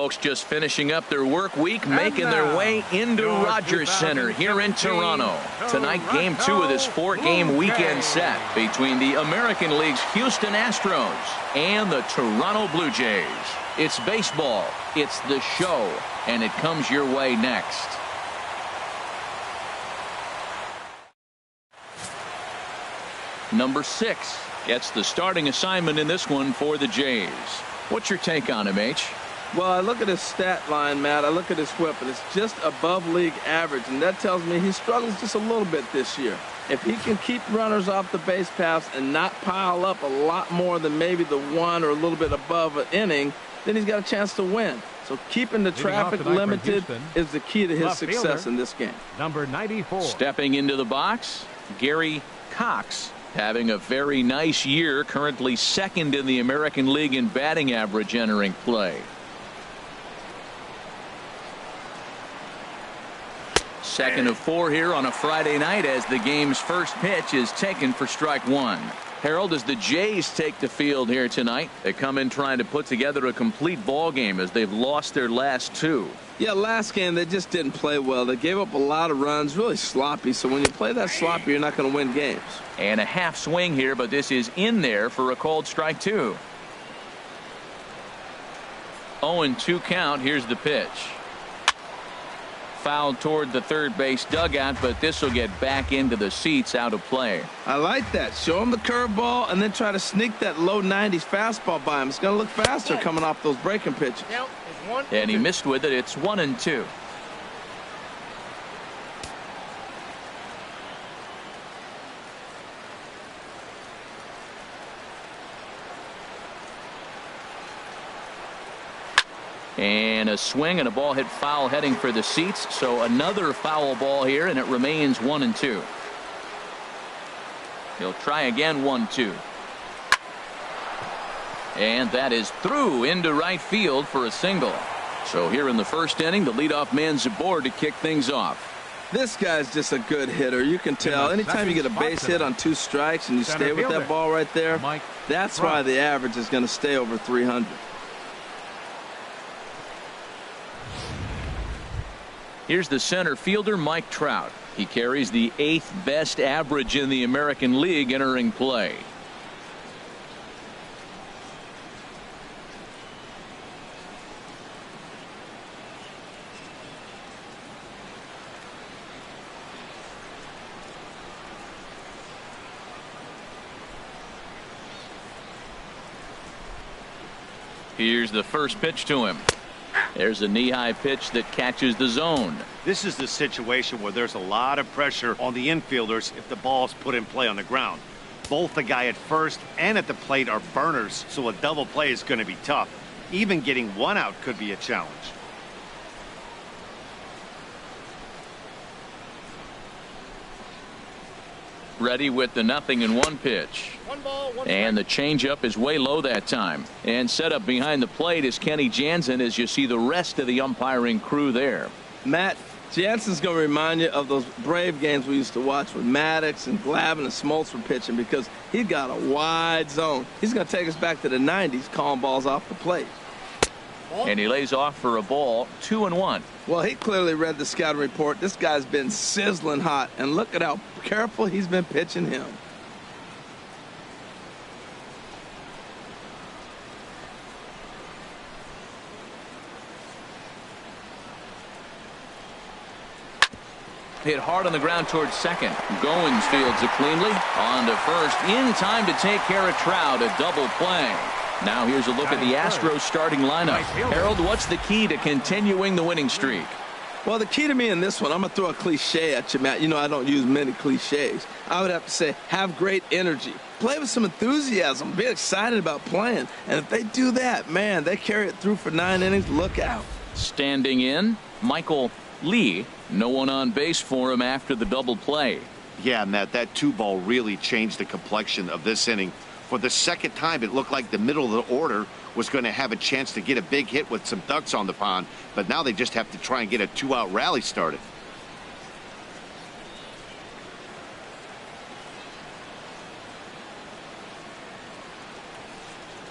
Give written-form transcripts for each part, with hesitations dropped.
folks just finishing up their work week, making their way into Rogers Center here in Toronto. Tonight, Game 2 of this 4-game weekend set between the American League's Houston Astros and the Toronto Blue Jays. It's baseball, it's the show, and it comes your way next. Number 6 gets the starting assignment in this one for the Jays. What's your take on him, H? Well, I look at his stat line, Matt. I look at his whip, and it's just above league average, and that tells me he struggles just a little bit this year. If he can keep runners off the base paths and not pile up a lot more than maybe the one or a little bit above an inning, then he's got a chance to win. So keeping the traffic limited is the key to his success in this game. Number 94. Stepping into the box, Gary Cox. Having a very nice year, currently second in the American League in batting average entering play. Second of 4 here on a Friday night as the game's first pitch is taken for strike 1. Harold, as the Jays take the field here tonight, they come in trying to put together a complete ball game as they've lost their last 2. Yeah, last game they just didn't play well. They gave up a lot of runs, really sloppy. So when you play that sloppy, you're not going to win games. And a half swing here, but this is in there for a called strike 2. 0-2 count. Here's the pitch. Fouled toward the third base dugout, but this will get back into the seats, out of play. I like that. Show him the curveball and then try to sneak that low 90s fastball by him. It's going to look faster coming off those breaking pitches. And he missed with it. It's 1-2. And a swing and a ball hit foul heading for the seats. So another foul ball here, and it remains 1-2. He'll try again. 1-2. And that is through into right field for a single. So here in the first inning, the leadoff man's aboard to kick things off. This guy's just a good hitter. You can tell. Anytime you get a base hit on 2 strikes and you stay with that ball right there, that's why the average is going to stay over 300. Here's the center fielder, Mike Trout. He carries the 8th best average in the American League entering play. Here's the first pitch to him. There's a knee-high pitch that catches the zone. This is the situation where there's a lot of pressure on the infielders if the ball's put in play on the ground. Both the guy at first and at the plate are burners, so a double play is going to be tough. Even getting one out could be a challenge. Ready with the 0-1 pitch. And the changeup is way low that time. And set up behind the plate is Kenny Jansen as you see the rest of the umpiring crew there. Matt, Jansen's going to remind you of those Brave games we used to watch with Maddox and Glavine and Smoltz were pitching because he got a wide zone. He's going to take us back to the 90s calling balls off the plate. And he lays off for a ball. 2-1. Well, he clearly read the scouting report. This guy's been sizzling hot, and look at how careful he's been pitching him. Hit hard on the ground towards second. Goins fields it cleanly. On to first in time to take care of Trout. A double play. Now here's a look at the Astros starting lineup. Harold, what's the key to continuing the winning streak? Well, the key to me in this one, I'm going to throw a cliche at you, Matt. You know I don't use many cliches. I would have to say have great energy. Play with some enthusiasm. Be excited about playing. And if they do that, man, they carry it through for 9 innings. Look out. Standing in, Michael Lee. No one on base for him after the double play. Yeah, Matt, that 2-ball really changed the complexion of this inning. For the second time, it looked like the middle of the order was going to have a chance to get a big hit with some ducks on the pond, but now they just have to try and get a 2-out rally started.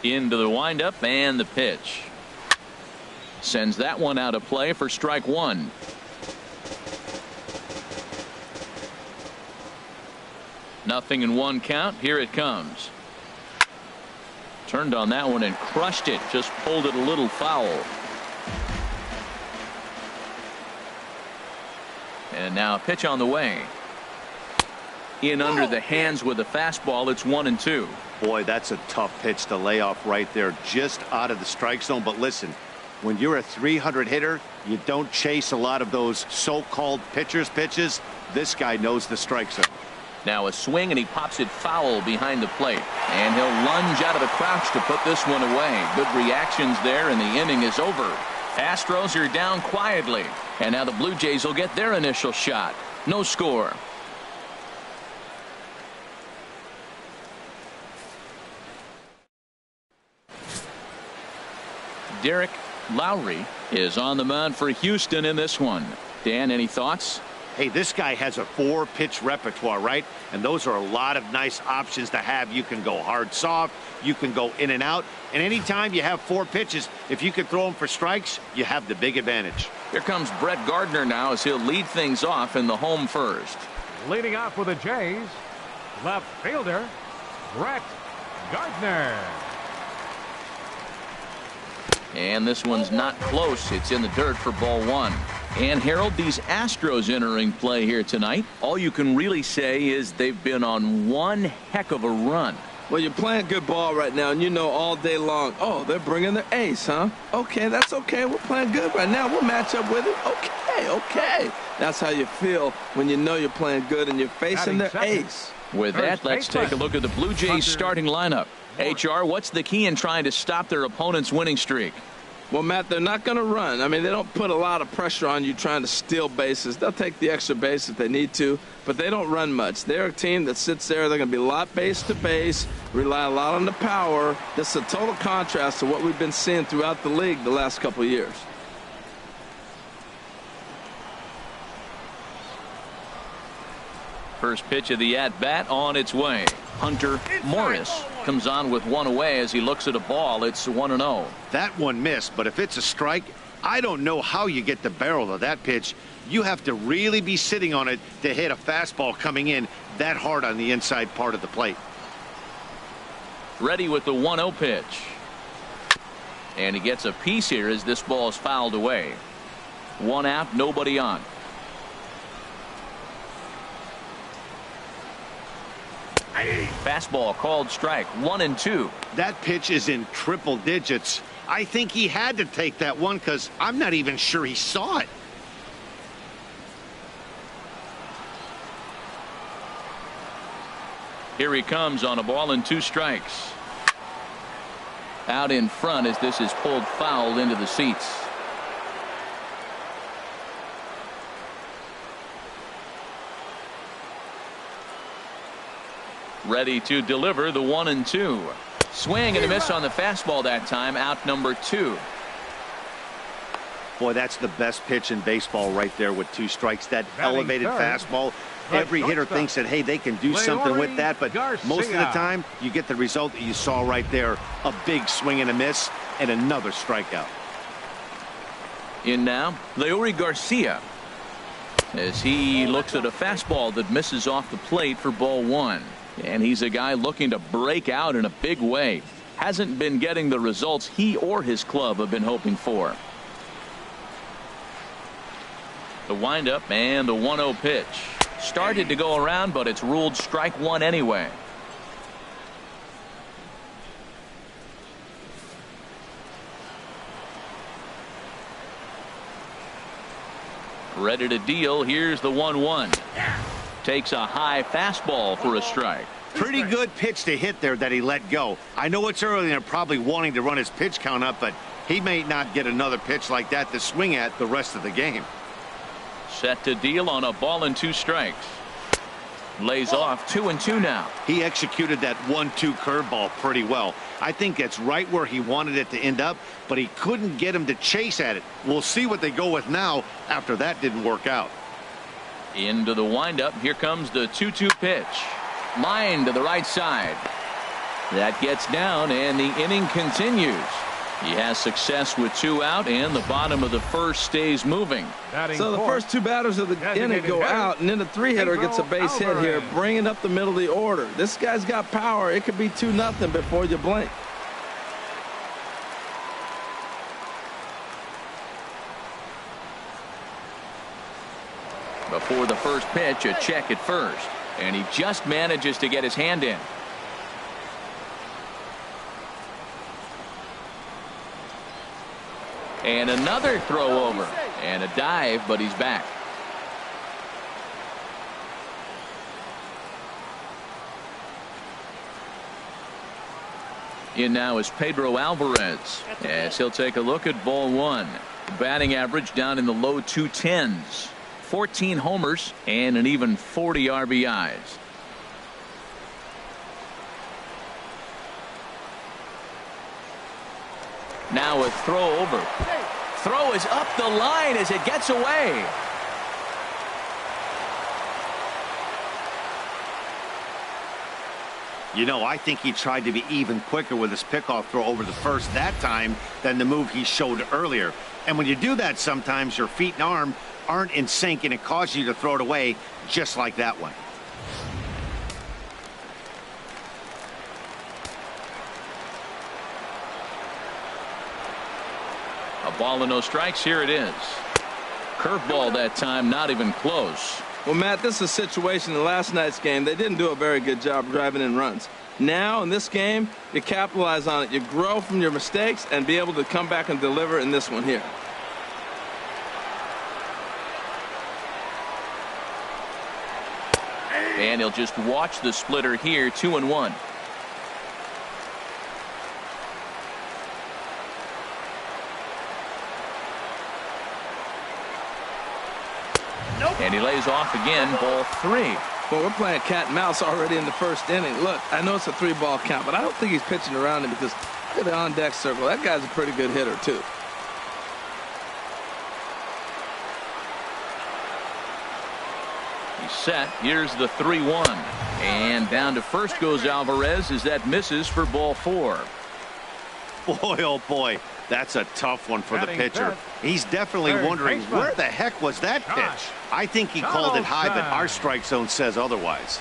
Into the windup and the pitch. Sends that one out of play for strike one. Nothing in one count. Here it comes. Turned on that one and crushed it. Just pulled it a little foul. And now a pitch on the way. In under the hands with a fastball. It's 1-2. Boy, that's a tough pitch to lay off right there, just out of the strike zone. But listen, when you're a 300 hitter, you don't chase a lot of those so-called pitcher's pitches. This guy knows the strike zone. Now a swing, and he pops it foul behind the plate. And he'll lunge out of the crouch to put this one away. Good reactions there, and the inning is over. Astros are down quietly. And now the Blue Jays will get their initial shot. No score. Derek Lowry is on the mound for Houston in this one. Dan, any thoughts? Hey, this guy has a 4-pitch repertoire, right? And those are a lot of nice options to have. You can go hard, soft. You can go in and out. And anytime you have 4 pitches, if you can throw them for strikes, you have the big advantage. Here comes Brett Gardner now as he'll lead things off in the home first. Leading off for the Jays, left fielder, Brett Gardner. And this one's not close. It's in the dirt for ball one. And Harold, these Astros entering play here tonight, all you can really say is they've been on one heck of a run. Well, you're playing good ball right now, and you know all day long, oh, they're bringing their ace, huh? Okay, that's okay. We're playing good right now. We'll match up with it. Okay. That's how you feel when you know you're playing good and you're facing their ace. With that, let's take a look at the Blue Jays starting lineup. HR, what's the key in trying to stop their opponent's winning streak? Well, Matt, they're not going to run. I mean, they don't put a lot of pressure on you trying to steal bases. They'll take the extra base if they need to, but they don't run much. They're a team that sits there. They're going to be a lot base to base, rely a lot on the power. This is a total contrast to what we've been seeing throughout the league the last couple of years. First pitch of the at-bat on its way. Hunter Morris comes on with one away as he looks at a ball. It's 1-0. That one missed, but if it's a strike, I don't know how you get the barrel of that pitch. You have to really be sitting on it to hit a fastball coming in that hard on the inside part of the plate. Ready with the 1-0 pitch. And he gets a piece here as this ball is fouled away. One out, nobody on. Fastball called strike. 1-2. That pitch is in triple digits. I think he had to take that one because I'm not even sure he saw it. Here he comes on a ball and 2 strikes. Out in front as this is pulled foul into the seats. Ready to deliver the 1-2. Swing and a miss on the fastball that time. Out number 2. Boy, that's the best pitch in baseball right there with 2 strikes. That elevated fastball. Every hitter thinks that, hey, they can do something with that, but most of the time you get the result that you saw right there. A big swing and a miss and another strikeout. In now, Leury Garcia as he looks at a fastball that misses off the plate for ball 1. And he's a guy looking to break out in a big way. Hasn't been getting the results he or his club have been hoping for. The windup and the 1-0 pitch. Started to go around, but it's ruled strike 1 anyway. Ready to deal. Here's the 1-1. Takes a high fastball for a strike. Pretty good pitch to hit there that he let go. I know it's early and they're probably wanting to run his pitch count up, but he may not get another pitch like that to swing at the rest of the game. Set to deal on a ball and 2 strikes. Lays off 2-2 now. He executed that 1-2 curveball pretty well. I think that's right where he wanted it to end up, but he couldn't get him to chase at it. We'll see what they go with now after that didn't work out. Into the windup. Here comes the 2-2 pitch. Line to the right side. That gets down and the inning continues. He has success with 2 out, and the bottom of the first stays moving. So the first 2 batters of the inning go out, and then the 3-hitter gets a base hit here, bringing up the middle of the order. This guy's got power. It could be 2-0 before you blink. Before the first pitch, a check at first, and he just manages to get his hand in. And another throw over, and a dive, but he's back. In now is Pedro Alvarez, as he'll take a look at ball 1. Batting average down in the low 210s. 14 homers and an even 40 RBIs. Now a throw over. Throw is up the line as it gets away. You know, I think he tried to be even quicker with his pickoff throw over the first that time than the move he showed earlier. And when you do that, sometimes your feet and arm aren't in sync, and it causes you to throw it away just like that one. A ball and no strikes. Here it is. Curveball that time, not even close. Well, Matt, this is a situation in last night's game. They didn't do a very good job driving in runs. Now, in this game, you capitalize on it. You grow from your mistakes and be able to come back and deliver in this one here. And he'll just watch the splitter here, 2-1. And he lays off again, ball 3. Well, we're playing cat and mouse already in the first inning. Look, I know it's a 3-ball count, but I don't think he's pitching around him because look at the on-deck circle. That guy's a pretty good hitter, too. He's set. Here's the 3-1. And down to first goes Alvarez as that misses for ball 4. Boy, oh boy, that's a tough one for the pitcher. He's definitely wondering, where the heck was that pitch? I think he called it high, but our strike zone says otherwise.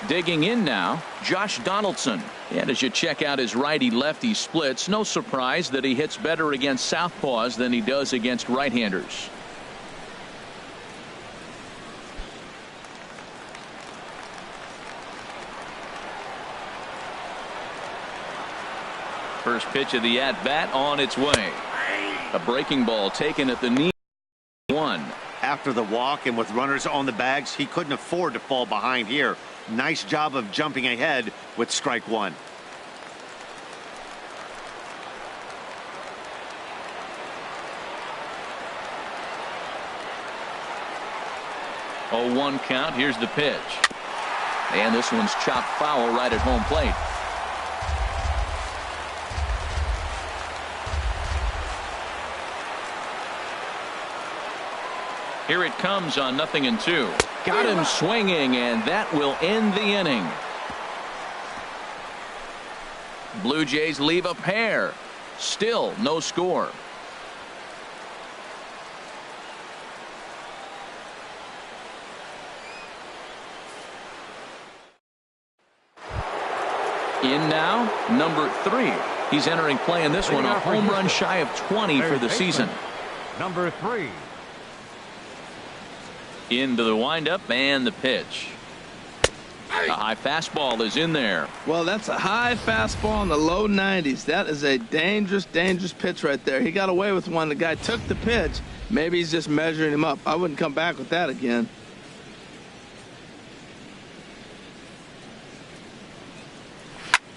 Digging in now, Josh Donaldson. And as you check out his righty-lefty splits, no surprise that he hits better against southpaws than he does against right-handers. First pitch of the at-bat on its way. A breaking ball taken at the knee. 1. After the walk and with runners on the bags, he couldn't afford to fall behind here. Nice job of jumping ahead with strike 1. Oh, 1 count. Here's the pitch. And this one's chopped foul right at home plate. Here it comes on 0-2. Got him swinging, and that will end the inning. Blue Jays leave a pair. Still no score. In now, number 3. He's entering play in this one, a home run shy of 20 for the season. Number 3. Into the windup and the pitch. A high fastball is in there. Well, that's a high fastball in the low 90s. That is a dangerous, dangerous pitch right there. He got away with one. The guy took the pitch. Maybe he's just measuring him up. I wouldn't come back with that again.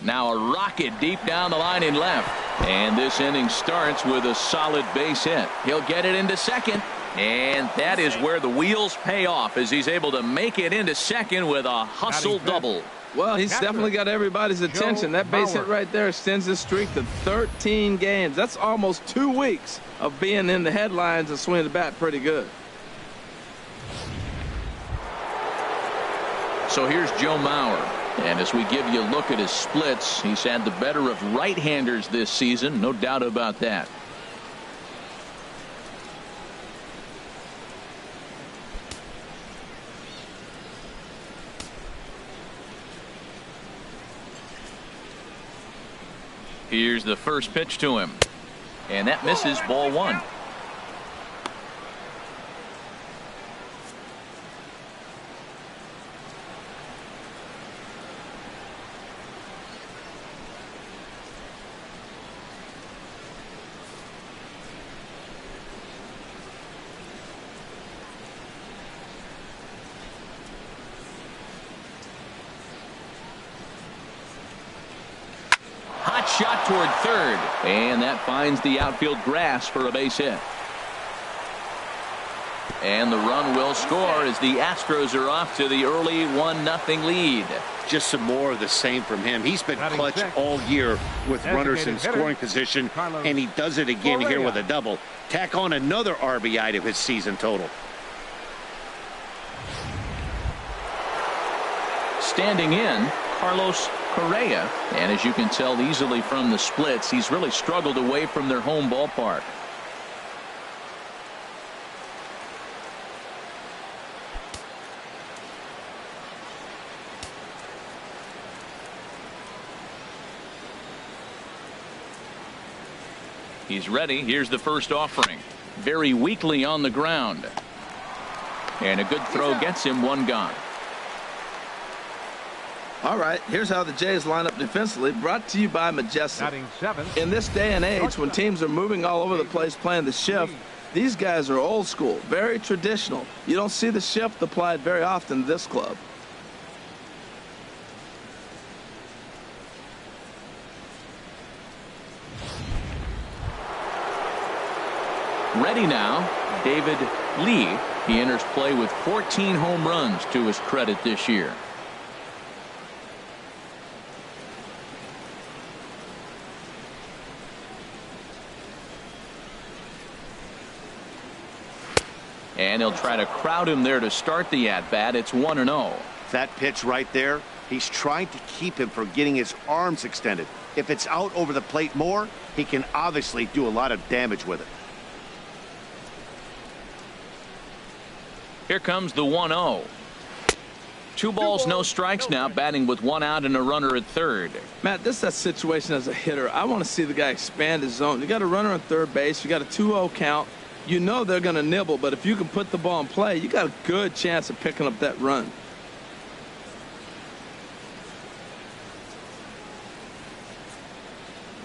Now a rocket deep down the line in left. And this inning starts with a solid base hit. He'll get it into second. And that is where the wheels pay off as he's able to make it into second with a hustle double. Well, he's definitely got everybody's attention. That base hit right there extends his streak to 13 games. That's almost 2 weeks of being in the headlines and swinging the bat pretty good. So here's Joe Mauer. And as we give you a look at his splits, he's had the better of right-handers this season, no doubt about that. Here's the first pitch to him, and that misses, ball one. Shot toward third, and that finds the outfield grass for a base hit. And the run will score as the Astros are off to the early 1-0 lead. Just some more of the same from him. He's been clutch all year with runners in scoring position, and he does it again here with a double. Tack on another RBI to his season total. Standing in, Carlos Correa, and as you can tell easily from the splits, he's really struggled away from their home ballpark. He's ready. Here's the first offering. Very weakly on the ground. And a good throw gets him one gone. All right, here's how the Jays line up defensively, brought to you by Majestic. In this day and age, when teams are moving all over the place playing the shift, these guys are old school, very traditional. You don't see the shift applied very often to this club. Ready now, David Lee. He enters play with 14 home runs to his credit this year. And he'll try to crowd him there to start the at-bat. It's 1-0. That pitch right there, he's trying to keep him from getting his arms extended. If it's out over the plate more, he can obviously do a lot of damage with it. Here comes the 1-0. 2 balls, no strikes now, batting with 1 out and a runner at third. Matt, this is that situation as a hitter. I want to see the guy expand his zone. You got a runner on third base. You got a 2-0 count. You know they're going to nibble, but if you can put the ball in play, you got a good chance of picking up that run.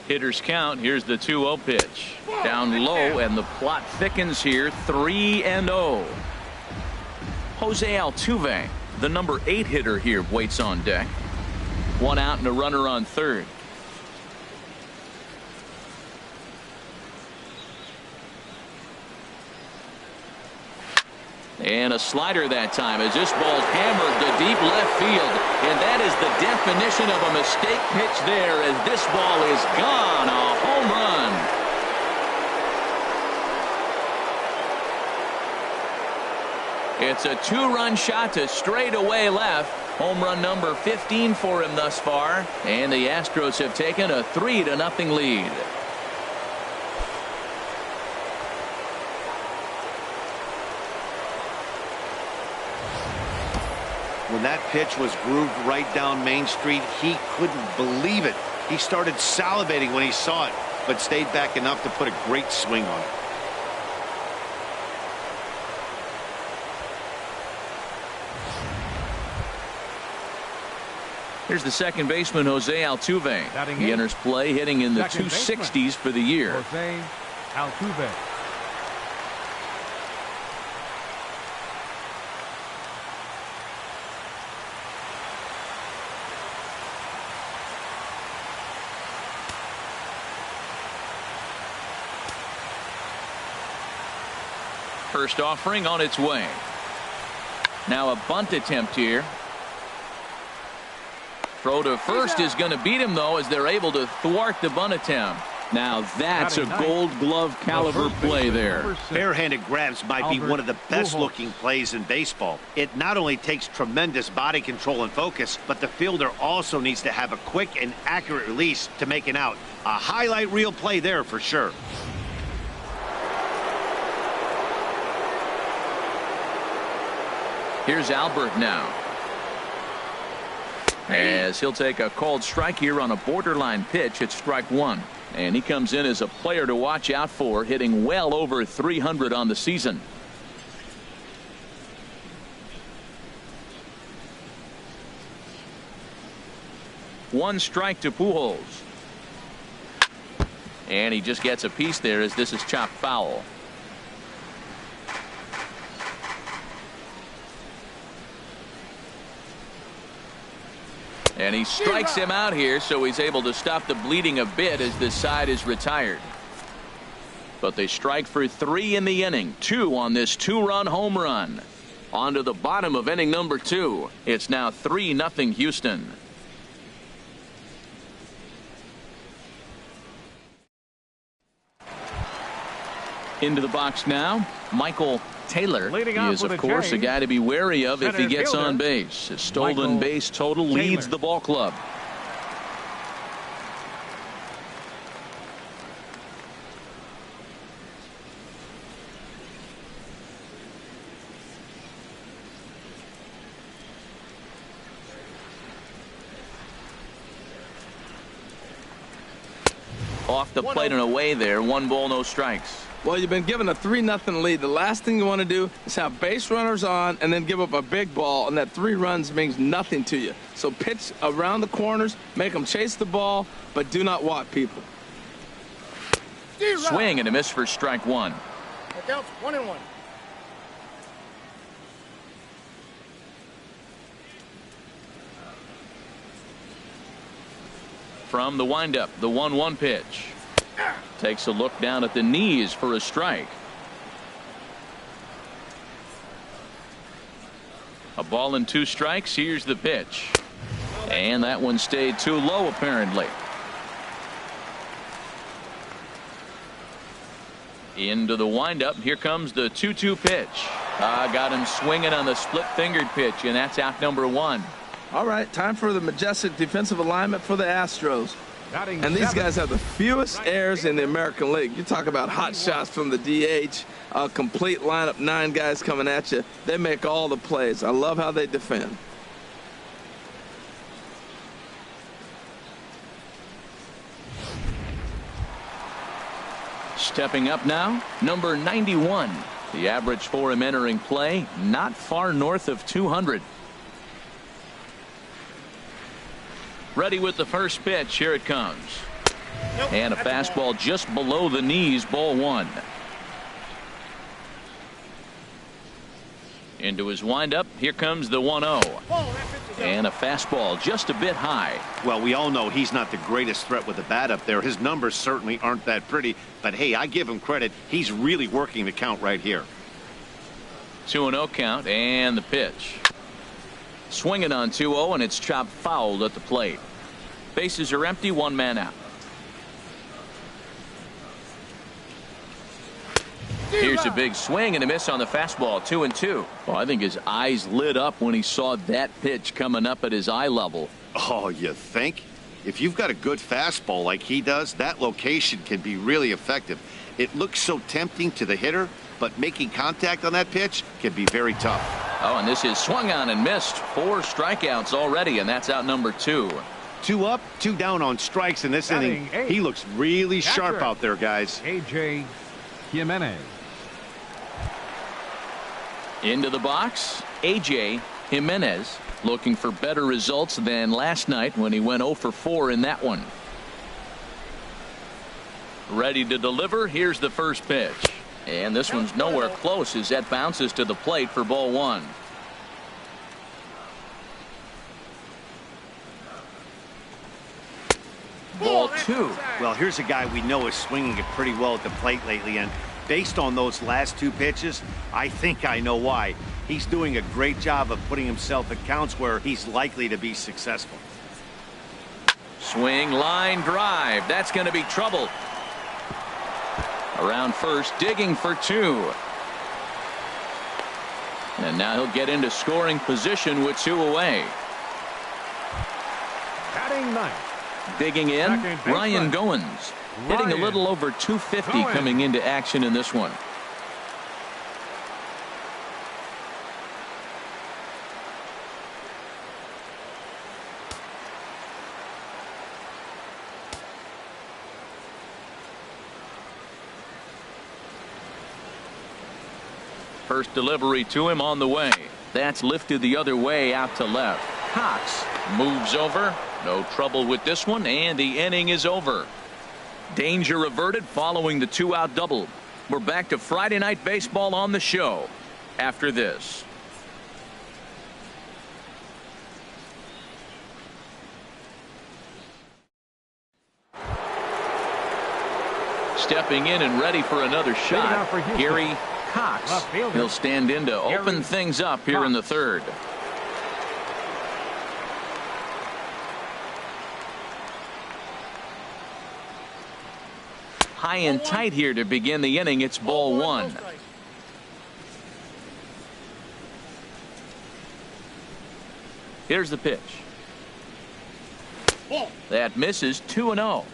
Hitters count. Here's the 2-0 pitch. Down low, and the plot thickens here. 3-0. Jose Altuve, the number 8 hitter here, waits on deck. 1 out and a runner on third. And a slider that time as this ball's hammered to deep left field. And that is the definition of a mistake pitch there as this ball is gone. A home run. It's a 2-run shot to straightaway left. Home run number 15 for him thus far. And the Astros have taken a 3-0 lead. When that pitch was grooved right down Main Street, he couldn't believe it. He started salivating when he saw it, but stayed back enough to put a great swing on it. Here's the second baseman, Jose Altuve. He enters play hitting in the 260s for the year. Jose Altuve. First offering on its way. Now a bunt attempt here. Throw to first is going to beat him, though, as they're able to thwart the bunt attempt. Now that's a Gold Glove caliber play there. Barehanded grabs might be one of the best looking plays in baseball. It not only takes tremendous body control and focus, but the fielder also needs to have a quick and accurate release to make an out. A highlight reel play there for sure. Here's Albert now, as he'll take a called strike here on a borderline pitch at strike one. And he comes in as a player to watch out for, hitting well over 300 on the season. One strike to Pujols. And he just gets a piece there as this is chopped foul. And he strikes him out here, so he's able to stop the bleeding a bit as this side is retired. But they strike for 3 in the inning, 2 on this 2-run home run. On to the bottom of inning number 2. It's now 3-0 Houston. Into the box now, Michael Taylor. He is, of course, a guy to be wary of if he gets on base. His stolen base total leads the ball club. Off the plate and away there. 1 ball, no strikes. Well, you've been given a 3-0 lead. The last thing you want to do is have base runners on and then give up a big ball, and that 3 runs means nothing to you. So pitch around the corners, make them chase the ball, but do not walk people. Swing and a miss for strike 1. That counts 1-1. From the windup, the 1-1 pitch. Takes a look down at the knees for a strike. A ball and 2 strikes. Here's the pitch. And that one stayed too low, apparently. Into the windup. Here comes the 2-2 pitch. Got him swinging on the split-fingered pitch, and that's out number 1. All right, time for the majestic defensive alignment for the Astros. And these guys have the fewest errors in the American League. You talk about hot shots from the DH, a complete lineup, 9 guys coming at you. They make all the plays. I love how they defend. Stepping up now, number 91. The average for him entering play, not far north of 200. Ready with the first pitch. Here it comes. And a fastball just below the knees, ball 1. Into his windup. Here comes the 1-0. And a fastball just a bit high. Well, we all know he's not the greatest threat with the bat up there. His numbers certainly aren't that pretty. But, hey, I give him credit. He's really working the count right here. 2-0 count and the pitch. Swinging on 2-0, and it's chopped foul at the plate. Bases are empty, 1 man out. Here's a big swing and a miss on the fastball, 2-2. Well, I think his eyes lit up when he saw that pitch coming up at his eye level. Oh, you think? If you've got a good fastball like he does, that location can be really effective. It looks so tempting to the hitter, but making contact on that pitch can be very tough. Oh, and this is swung on and missed. 4 strikeouts already, and that's out number 2. 2 up, 2 down on strikes in this inning. He looks really sharp out there, guys. A.J. Jimenez. Into the box, A.J. Jimenez, looking for better results than last night when he went 0 for 4 in that one. Ready to deliver. Here's the first pitch. And this one's nowhere close as that bounces to the plate for ball 1. Ball 2. Well, here's a guy we know is swinging it pretty well at the plate lately, and based on those last 2 pitches, I think I know why. He's doing a great job of putting himself at counts where he's likely to be successful. Swing, line drive. That's going to be trouble. Around first, digging for 2. And now he'll get into scoring position with 2 away. Batting ninth. Digging in, Ryan Goins. Hitting a little over 250 coming into action in this one. First delivery to him on the way. That's lifted the other way out to left. Cox moves over. No trouble with this one, and the inning is over. Danger averted following the 2-out double. We're back to Friday Night Baseball on the show after this. Stepping in and ready for another shot, Gary Cox. He'll stand in to open things up here in the third. High and tight here to begin the inning. It's ball 1. Here's the pitch. That misses. 2-0.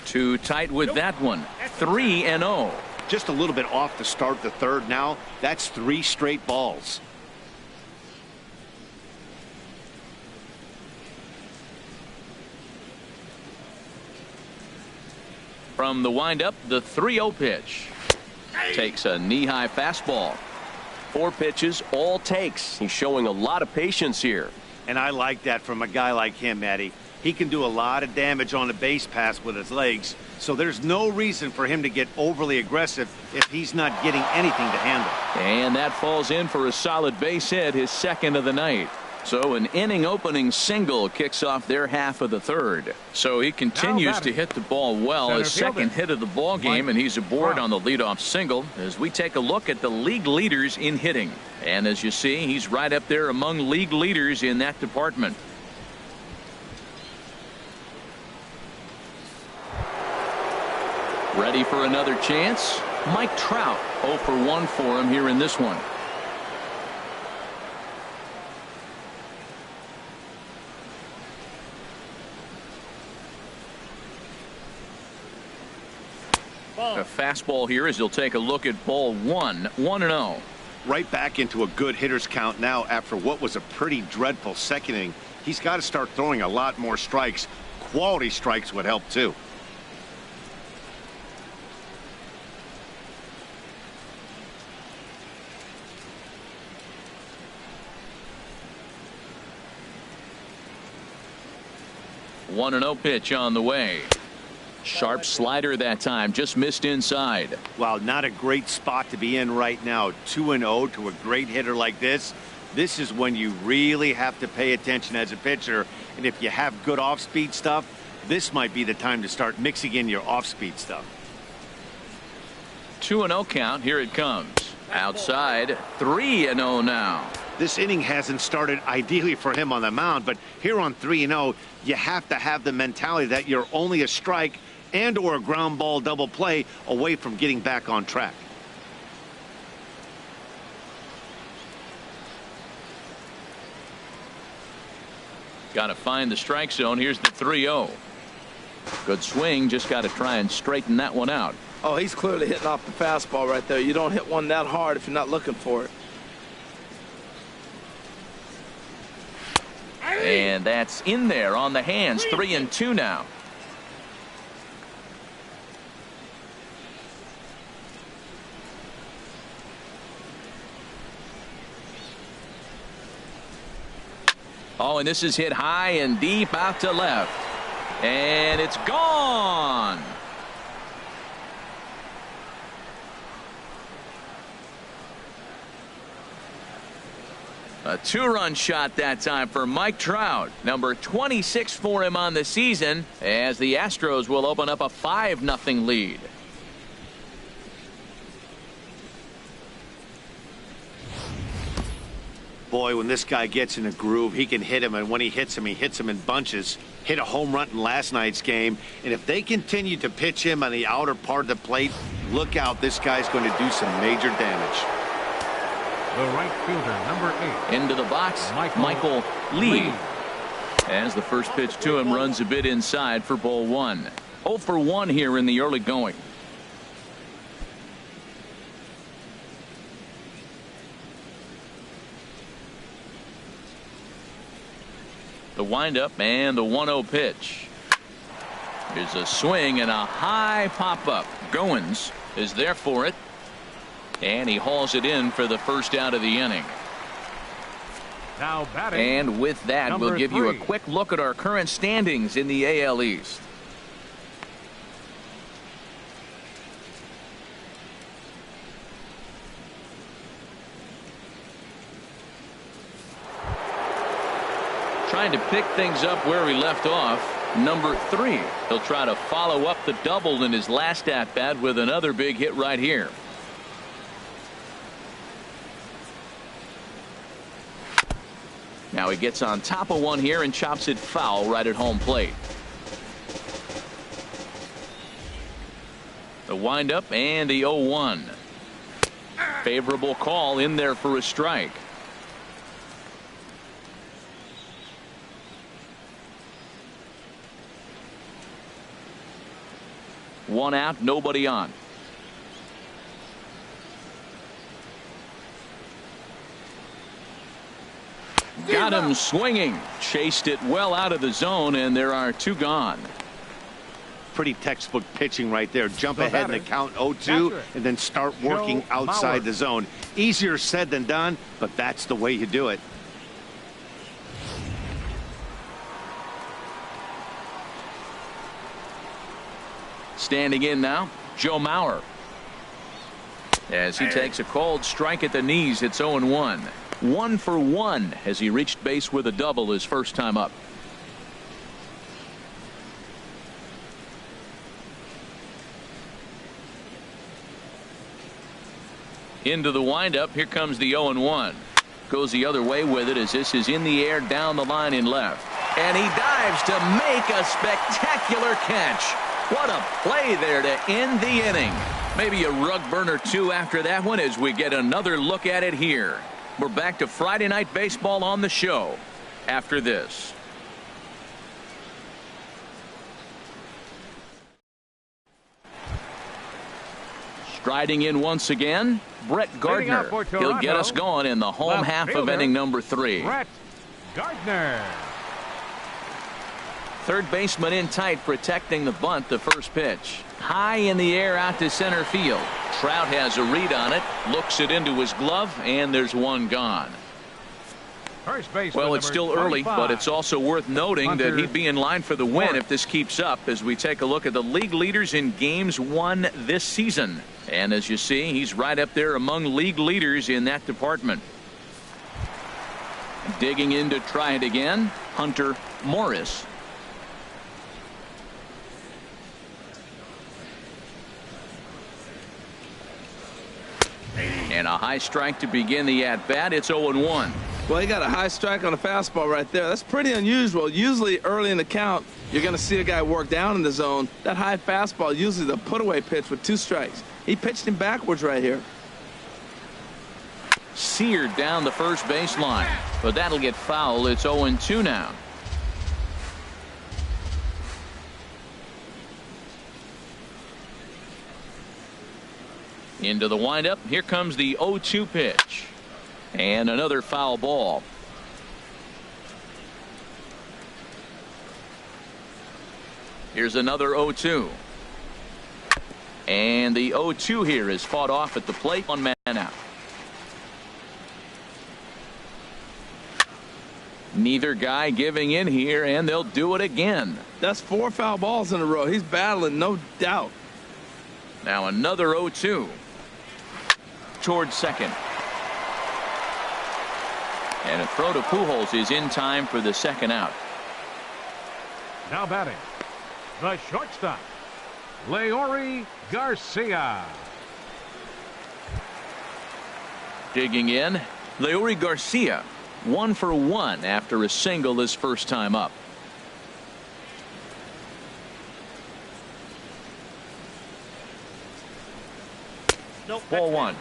Too tight with that one. 3-0. Just a little bit off to start the third now. That's 3 straight balls. From the windup, the 3-0 pitch. Takes a knee-high fastball. 4 pitches, all takes. He's showing a lot of patience here. And I like that from a guy like him, Eddie. He can do a lot of damage on the base pass with his legs, so there's no reason for him to get overly aggressive if he's not getting anything to handle. And that falls in for a solid base hit, his second of the night. So an inning opening single kicks off their half of the third. So he continues to hit the ball well. His second hit of the ball game, and he's aboard on the leadoff single as we take a look at the league leaders in hitting. And as you see, he's right up there among league leaders in that department. Ready for another chance? Mike Trout 0 for 1 for him here in this one. A fastball here as he'll take a look at ball 1. 1-0. Right back into a good hitter's count now after what was a pretty dreadful second inning. He's got to start throwing a lot more strikes. Quality strikes would help too. One 1-0 pitch on the way. Sharp slider that time, just missed inside. Well, not a great spot to be in right now. 2-0 to a great hitter like this. This is when you really have to pay attention as a pitcher. And if you have good off-speed stuff, this might be the time to start mixing in your off-speed stuff. 2-0 count. Here it comes. Outside. 3-0 now. This inning hasn't started ideally for him on the mound, but here on 3-0, you have to have the mentality that you're only a strike and or a ground ball double play away from getting back on track. Got to find the strike zone. Here's the 3-0. Good swing. Just got to try and straighten that one out. Oh, he's clearly hitting off the fastball right there. You don't hit one that hard if you're not looking for it. And that's in there on the hands. 3-2 now. Oh, and this is hit high and deep out to left. And it's gone. A 2-run shot that time for Mike Trout. Number 26 for him on the season as the Astros will open up a 5-0 lead. Boy, when this guy gets in a groove, he can hit him, and when he hits him in bunches. Hit a home run in last night's game, and if they continue to pitch him on the outer part of the plate, look out, this guy's going to do some major damage. The right fielder, number 8. Into the box, Michael Lee. As the first pitch to him runs a bit inside for ball 1. 0 for 1 here in the early going. The windup and the 1-0 pitch. There's a swing and a high pop up. Goins is there for it. And he hauls it in for the first out of the inning. Now batting. And with that, we'll give you a quick look at our current standings in the AL East. Trying to pick things up where we left off. Number 3. He'll try to follow up the double in his last at bat with another big hit right here. Now he gets on top of one here and chops it foul right at home plate. The windup and the 0-1. Favorable call in there for a strike. One out, nobody on. Got him swinging. Chased it well out of the zone, and there are 2 gone. Pretty textbook pitching right there. Jump ahead in the count 0-2 and then start working outside the zone. Easier said than done, but that's the way you do it. Standing in now, Joe Mauer. As he takes a cold strike at the knees, it's 0-1. 1 for 1 as he reached base with a double his first time up. Into the windup. Here comes the 0-1. Goes the other way with it as this is in the air down the line in left. And he dives to make a spectacular catch. What a play there to end the inning. Maybe a rug burner 2 after that one as we get another look at it here. We're back to Friday Night Baseball on the show after this. Striding in once again, Brett Gardner. He'll get us going in the home half of inning number 3. Brett Gardner. Third baseman in tight, protecting the bunt. The first pitch high in the air out to center field. Trout has a read on it, looks it into his glove, and there's one gone. Well, it's still early, but it's also worth noting that he'd be in line for the win if this keeps up as we take a look at the league leaders in games won this season. And as you see, he's right up there among league leaders in that department. Digging in to try it again, Hunter Morris. And a high strike to begin the at-bat. It's 0-1. Well, he got a high strike on a fastball right there. That's pretty unusual. Usually early in the count, you're going to see a guy work down in the zone. That high fastball, usually the put-away pitch with 2 strikes. He pitched him backwards right here. Seared down the first baseline, but that'll get foul. It's 0-2 now. Into the windup. Here comes the 0-2 pitch. And another foul ball. Here's another 0-2. And the 0-2 here is fought off at the plate. 1 man out. Neither guy giving in here, and they'll do it again. That's 4 foul balls in a row. He's battling, no doubt. Now another 0-2. Towards second. And a throw to Pujols is in time for the second out. Now batting, the shortstop, Leury Garcia. Digging in, Leury Garcia. 1 for 1 after a single his first time up. Nope. Ball 1.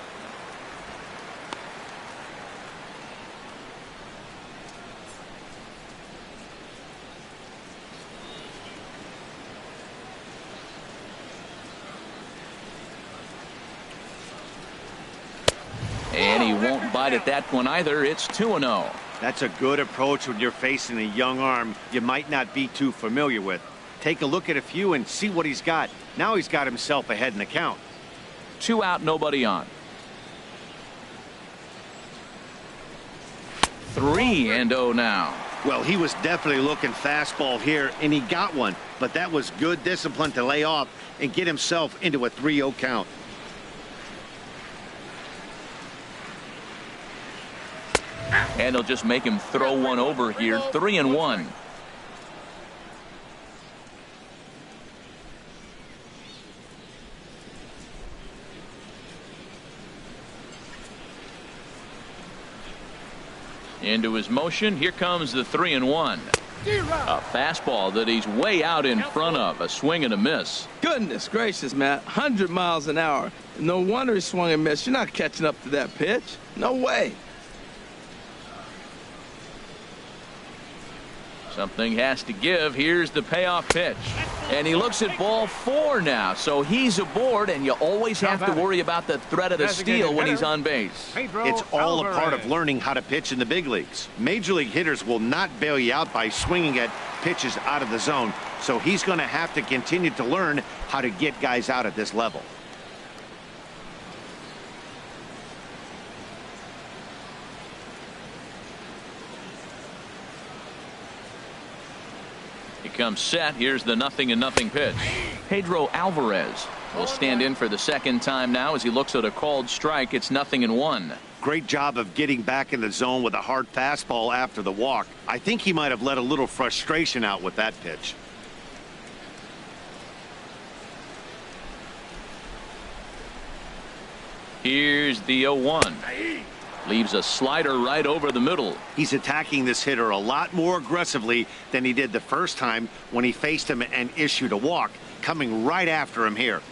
And he won't bite at that one either. It's 2-0. That's a good approach when you're facing a young arm you might not be too familiar with. Take a look at a few and see what he's got. Now he's got himself ahead in the count. 2 out, nobody on. 3-0 now. Well, he was definitely looking fastball here, and he got one. But that was good discipline to lay off and get himself into a 3-0 count. And they'll just make him throw one over here. 3-1. Into his motion. Here comes the 3-1. A fastball that he's way out in front of. A swing and a miss. Goodness gracious, Matt. 100 miles an hour. No wonder he swung and missed. You're not catching up to that pitch. No way. Something has to give. Here's the payoff pitch. And he looks at ball 4 now. So he's aboard, and you always have to worry about the threat of the steal when he's on base. It's all a part of learning how to pitch in the big leagues. Major league hitters will not bail you out by swinging at pitches out of the zone. So he's going to have to continue to learn how to get guys out at this level. Comes set. Here's the 0-0 pitch. Pedro Alvarez will stand in for the second time now as he looks at a called strike. It's 0-1. Great job of getting back in the zone with a hard fastball after the walk. I think he might have let a little frustration out with that pitch. Here's the 0-1. Leaves a slider right over the middle. He's attacking this hitter a lot more aggressively than he did the first time when he faced him and issued a walk, coming right after him here.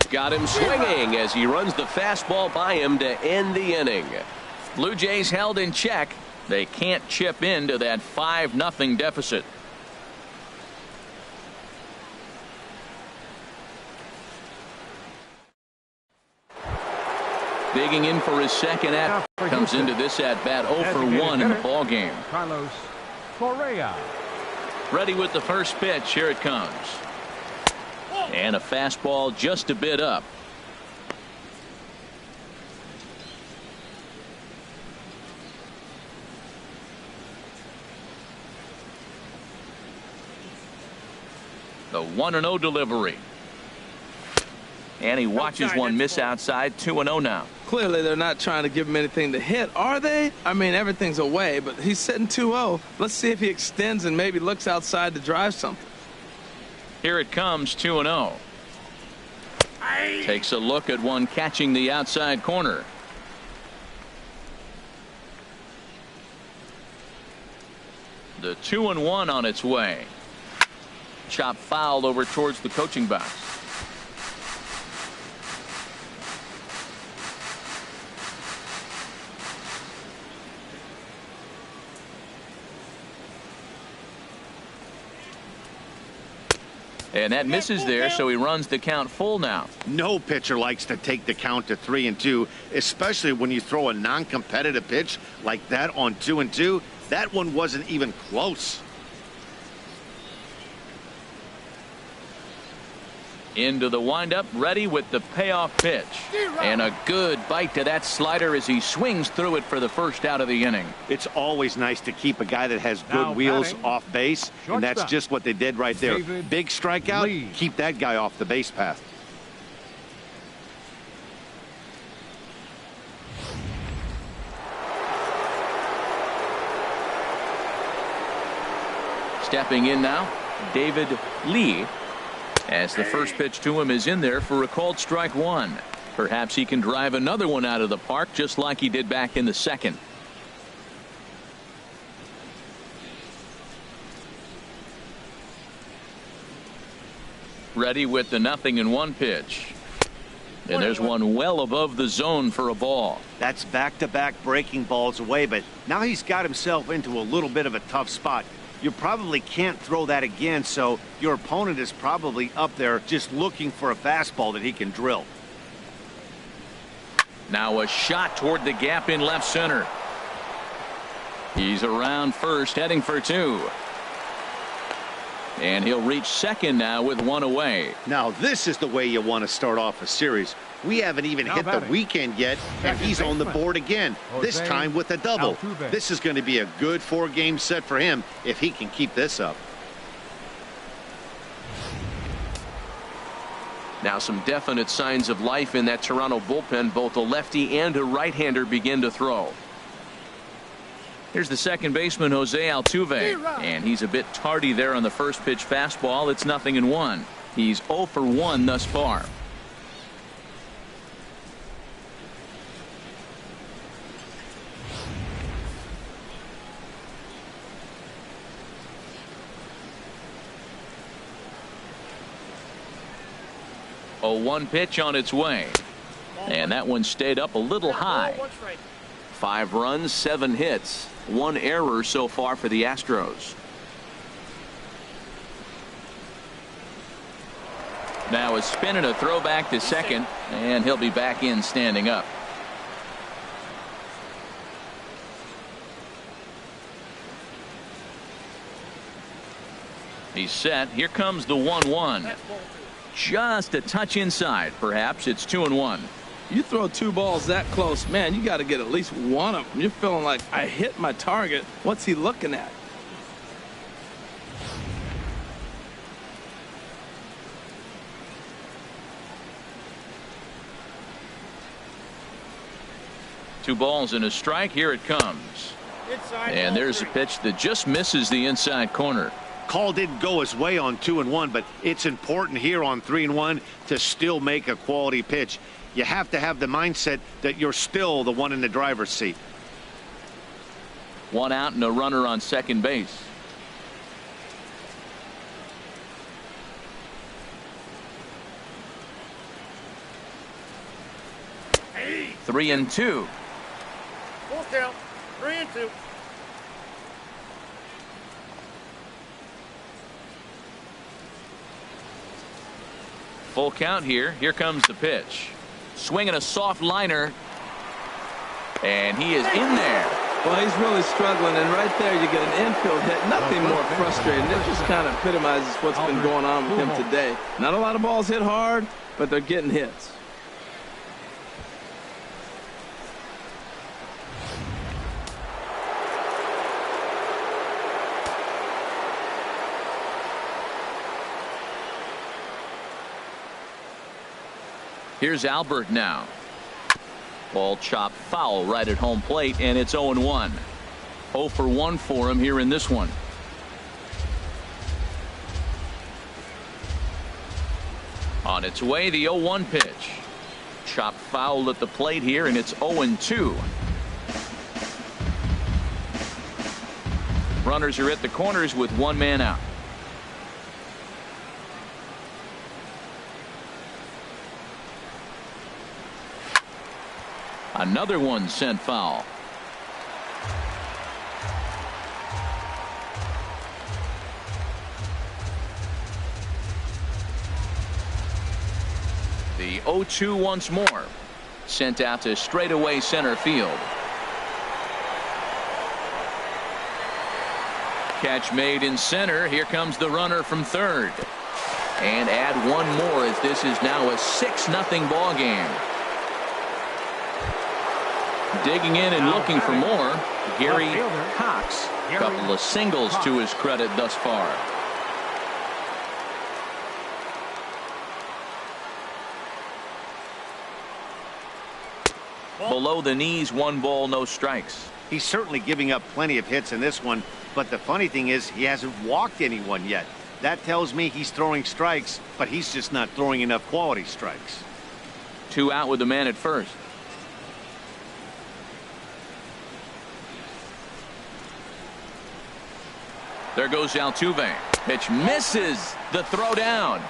Got him swinging as he runs the fastball by him to end the inning. Blue Jays held in check. They can't chip into that 5-0 deficit. Digging in for his second at comes into this at bat 0 for 1 in the ball game. Carlos Correa. Ready with the first pitch. Here it comes. And a fastball just a bit up. The 1-0 delivery. And he watches one miss outside. 2-0 now. Clearly, they're not trying to give him anything to hit, are they? I mean, everything's away, but he's sitting 2-0. Let's see if he extends and maybe looks outside to drive something. Here it comes. 2-0. Takes a look at one catching the outside corner. The 2-1 on its way. Chop fouled over towards the coaching box. And that misses there, so he runs the count full now. No pitcher likes to take the count to 3-2, especially when you throw a non-competitive pitch like that on 2-2. That one wasn't even close. Into the windup, ready with the payoff pitch. And a good bite to that slider as he swings through it for the first out of the inning. It's always nice to keep a guy that has good wheels off base, and that's just what they did right there. Big strikeout, keep that guy off the base path. Stepping in now, David Lee, as the first pitch to him is in there for a called strike one. Perhaps he can drive another one out of the park just like he did back in the second. Ready with the 0-1 pitch. And there's one well above the zone for a ball. That's back-to-back breaking balls away, but now he's got himself into a little bit of a tough spot. You probably can't throw that again, so your opponent is probably up there just looking for a fastball that he can drill. Now a shot toward the gap in left center. He's around first, heading for two. And he'll reach second now with one away. Now this is the way you want to start off a series. We haven't even hit the weekend yet, and he's on the board again, this time with a double. This is going to be a good 4-game set for him if he can keep this up. Now some definite signs of life in that Toronto bullpen. Both a lefty and a right-hander begin to throw. Here's the second baseman, Jose Altuve, and he's a bit tardy there on the first pitch fastball. It's 0-1. He's 0 for 1 thus far. A 1 pitch on its way, and that one stayed up a little high. 5 runs, 7 hits, 1 error so far for the Astros. Now a spin and a throw back to second, and he'll be back in standing up. He's set. Here comes the 1-1. Just a touch inside. Perhaps it's 2-1. You throw 2 balls that close, man, you got to get at least one of them. You're feeling like, I hit my target. What's he looking at? Two balls and a strike. Here it comes. And there's a pitch that just misses the inside corner. Call didn't go his way on 2-1, but it's important here on 3-1 to still make a quality pitch. You have to have the mindset that you're still the one in the driver's seat. 1 out and a runner on second base. Hey. 3-2. Full count. 3-2. Full count here. Here comes the pitch. Swinging a soft liner. And he is in there. Well, he's really struggling, and right there you get an infield hit. Nothing more frustrating. It just kind of epitomizes what's been going on with him today. Not a lot of balls hit hard, but they're getting hits. Here's Albert now. Ball chopped foul right at home plate, and it's 0-1. 0 for 1 for him here in this one. On its way, the 0-1 pitch. Chopped foul at the plate here, and it's 0-2. Runners are at the corners with 1 man out. Another one sent foul. The 0-2 once more. Sent out to straightaway center field. Catch made in center. Here comes the runner from third. And add 1 more as this is now a 6-0 ball game. Digging in and looking for more, Gary Cox. A couple of singles to his credit thus far. Below the knees, 1 ball, no strikes. He's certainly giving up plenty of hits in this one, But the funny thing is he hasn't walked anyone yet. That tells me he's throwing strikes, but he's just not throwing enough quality strikes. 2 out with the man at first. There goes Altuve. Pitch misses the throw down.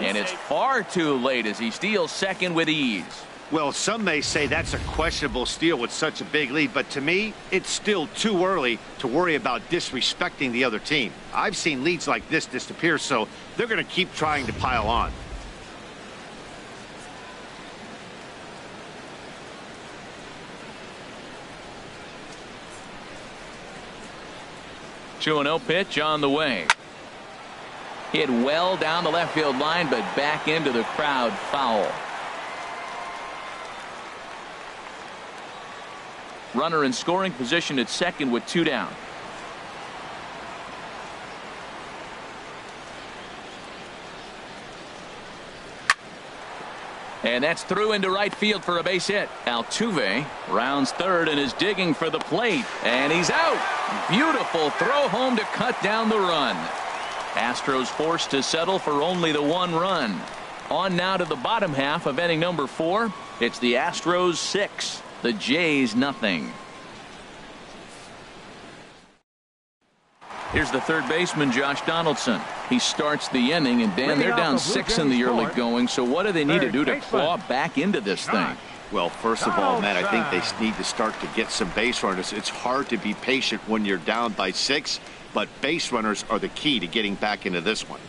And it's far too late as he steals second with ease. Well, some may say that's a questionable steal with such a big lead, but to me, it's still too early to worry about disrespecting the other team. I've seen leads like this disappear, so they're going to keep trying to pile on. Two 2-0 pitch on the way. Hit well down the left field line, but back into the crowd, foul. Runner in scoring position at second with 2 down. And that's through into right field for a base hit. Altuve rounds third and is digging for the plate. And he's out. Beautiful throw home to cut down the run. Astros forced to settle for only the 1 run. On now to the bottom half of inning number 4. It's the Astros 6. The Jays nothing. Here's the third baseman, Josh Donaldson. He starts the inning, and Dan, they're down 6 in the early going. So what do they need to do to claw back into this thing? Well, first of all, Matt, I think they need to start to get some base runners. It's hard to be patient when you're down by 6, but base runners are the key to getting back into this one.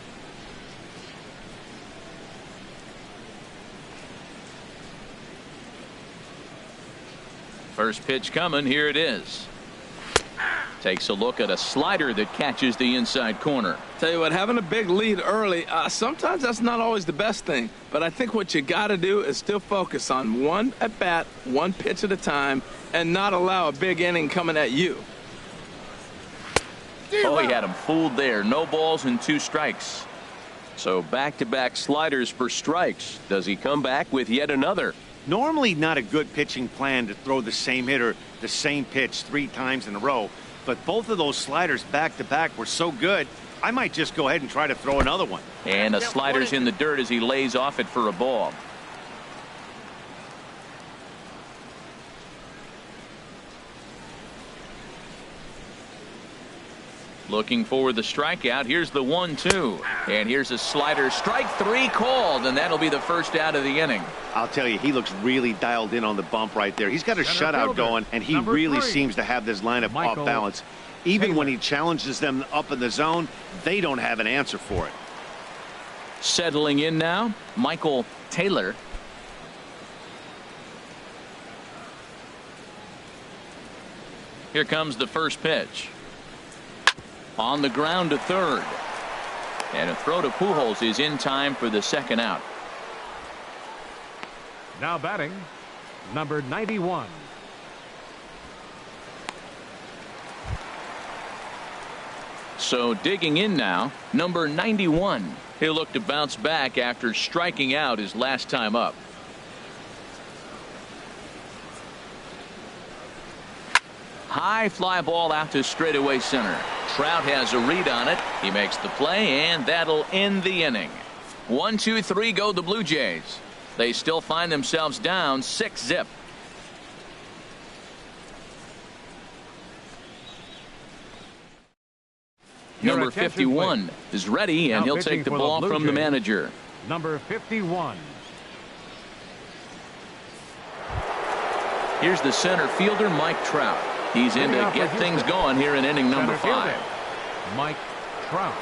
First pitch coming. Here it is. Takes a look at a slider that catches the inside corner. Tell you what, having a big lead early, sometimes that's not always the best thing. But I think what you got to do is still focus on one at bat, one pitch at a time, and not allow a big inning coming at you. Oh, he had him fooled there. No balls and 2 strikes. So back-to-back sliders for strikes. Does he come back with yet another? Normally not a good pitching plan to throw the same hitter the same pitch 3 times in a row, but both of those sliders back-to-back were so good, I might just go ahead and try to throw another one. And the slider's in the dirt as he lays off it for a ball. Looking for the strikeout. Here's the 1-2. And here's a slider. Strike 3 called, and that'll be the first out of the inning. I'll tell you, he looks really dialed in on the bump right there. He's got a shutout going, and he really seems to have this lineup off balance. Even when he challenges them up in the zone, they don't have an answer for it. Settling in now, Michael Taylor. Here comes the first pitch. On the ground to third. And a throw to Pujols is in time for the second out. Now batting, number 91. So digging in now, number 91. He'll look to bounce back after striking out his last time up. High fly ball out to straightaway center. Trout has a read on it. He makes the play, and that'll end the inning. 1, 2, 3 go the Blue Jays. They still find themselves down 6-zip. Number 51 is ready, and he'll take the ball from the manager. Number 51. Here's the center fielder, Mike Trout. He's in to get things going here in inning number 5. Mike Trout.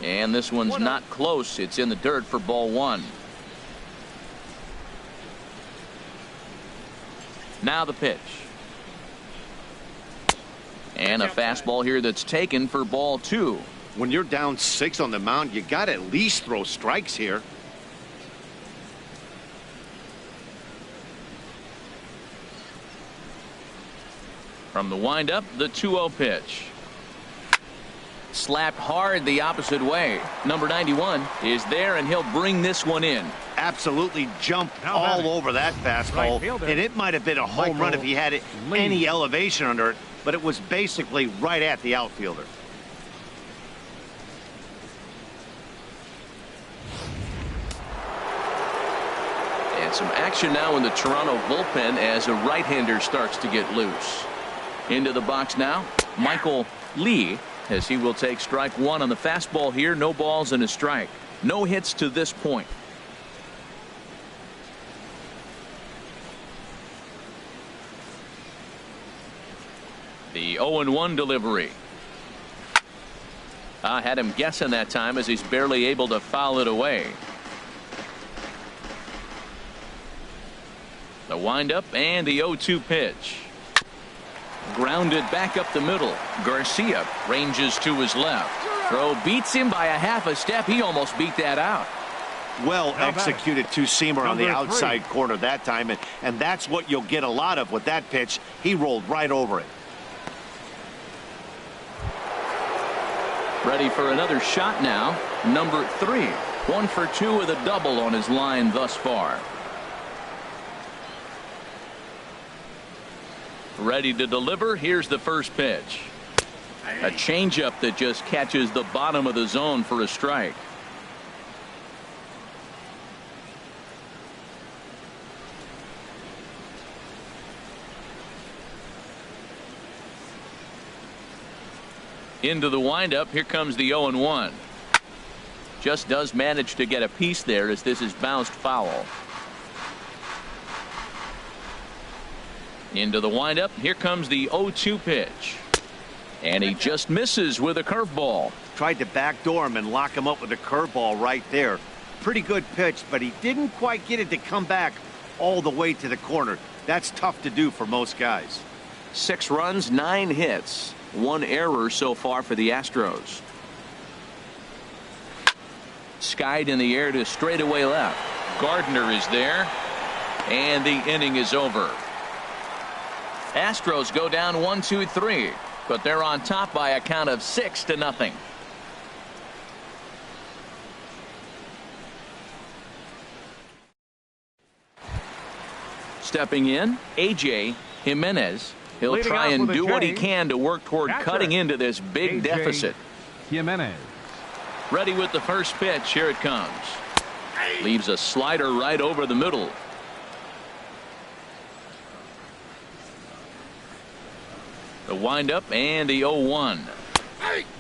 And this one's not close. It's in the dirt for ball 1. Now the pitch. And a fastball here that's taken for ball 2. When you're down 6 on the mound, you got to at least throw strikes here. From the windup, the 2-0 pitch. Slapped hard the opposite way. Number 91 is there, and he'll bring this one in. Absolutely jumped all over that fastball, and it might have been a home run if he had any elevation under it, but it was basically right at the outfielder. And some action now in the Toronto bullpen as a right-hander starts to get loose. Into the box now, Michael Lee, as he will take strike one on the fastball here. No balls and a strike. No hits to this point. The 0-1 delivery. I had him guessing that time as he's barely able to foul it away. The windup and the 0-2 pitch. Grounded back up the middle. Garcia ranges to his left. Throw beats him by a half a step. He almost beat that out. Well executed two-seamer on the outside corner that time, and that's what you'll get a lot of with that pitch. He rolled right over it. Ready for another shot now. Number 3. 1 for 2 with a double on his line thus far. Ready to deliver. Here's the first pitch. A changeup that just catches the bottom of the zone for a strike. Into the windup. Here comes the 0-1. Just does manage to get a piece there as this is bounced foul. Into the windup. Here comes the 0-2 pitch. And he just misses with a curveball. Tried to backdoor him and lock him up with a curveball right there. Pretty good pitch, but he didn't quite get it to come back all the way to the corner. That's tough to do for most guys. 6 runs, 9 hits. 1 error so far for the Astros. Skied in the air to straightaway left. Gardner is there. And the inning is over. Astros go down 1-2-3, but they're on top by a count of 6-0. Stepping in, A.J. Jimenez. He'll try and do what he can to work toward cutting into this big deficit. Jimenez. Ready with the first pitch. Here it comes. Leaves a slider right over the middle. The windup and the 0-1.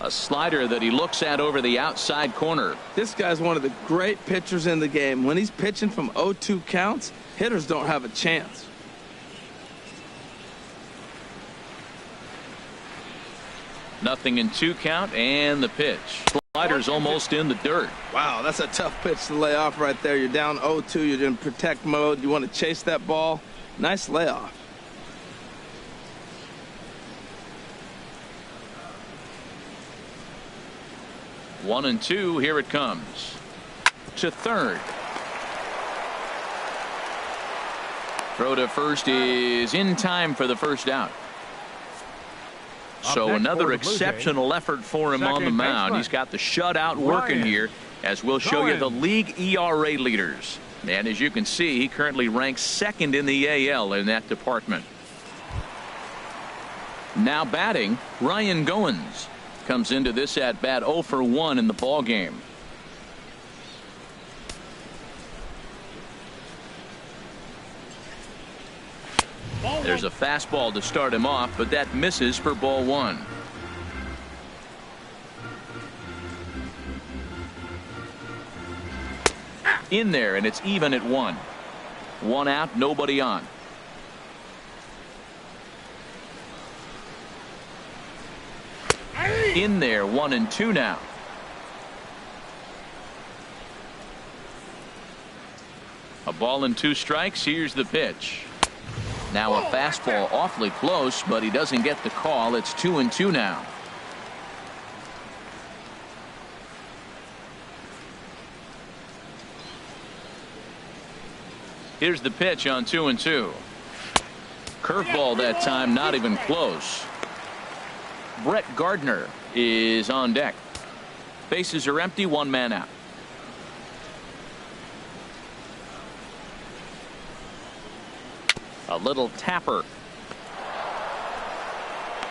A slider that he looks at over the outside corner. This guy's one of the great pitchers in the game. When he's pitching from 0-2 counts, hitters don't have a chance. Nothing in 2 count, and the pitch. Slider's almost in the dirt. Wow, that's a tough pitch to lay off right there. You're down 0-2. You're in protect mode. You want to chase that ball. Nice layoff. One and 2. Here it comes. To third. Throw to first is in time for the first out. So another exceptional effort for him on the mound. He's got the shutout working here, as we'll show you the league ERA leaders. And as you can see, he currently ranks 2nd in the AL in that department. Now batting, Ryan Goins comes into this at bat 0 for 1 in the ball game. There's a fastball to start him off, but that misses for ball 1. In there, and it's even at 1. 1 out, nobody on. In there, 1 and 2 now. A ball and 2 strikes. Here's the pitch. Now a fastball awfully close, but he doesn't get the call. It's 2 and 2 now. Here's the pitch on 2 and 2. Curveball that time, not even close. Brett Gardner is on deck. Bases are empty, one man out. A little tapper.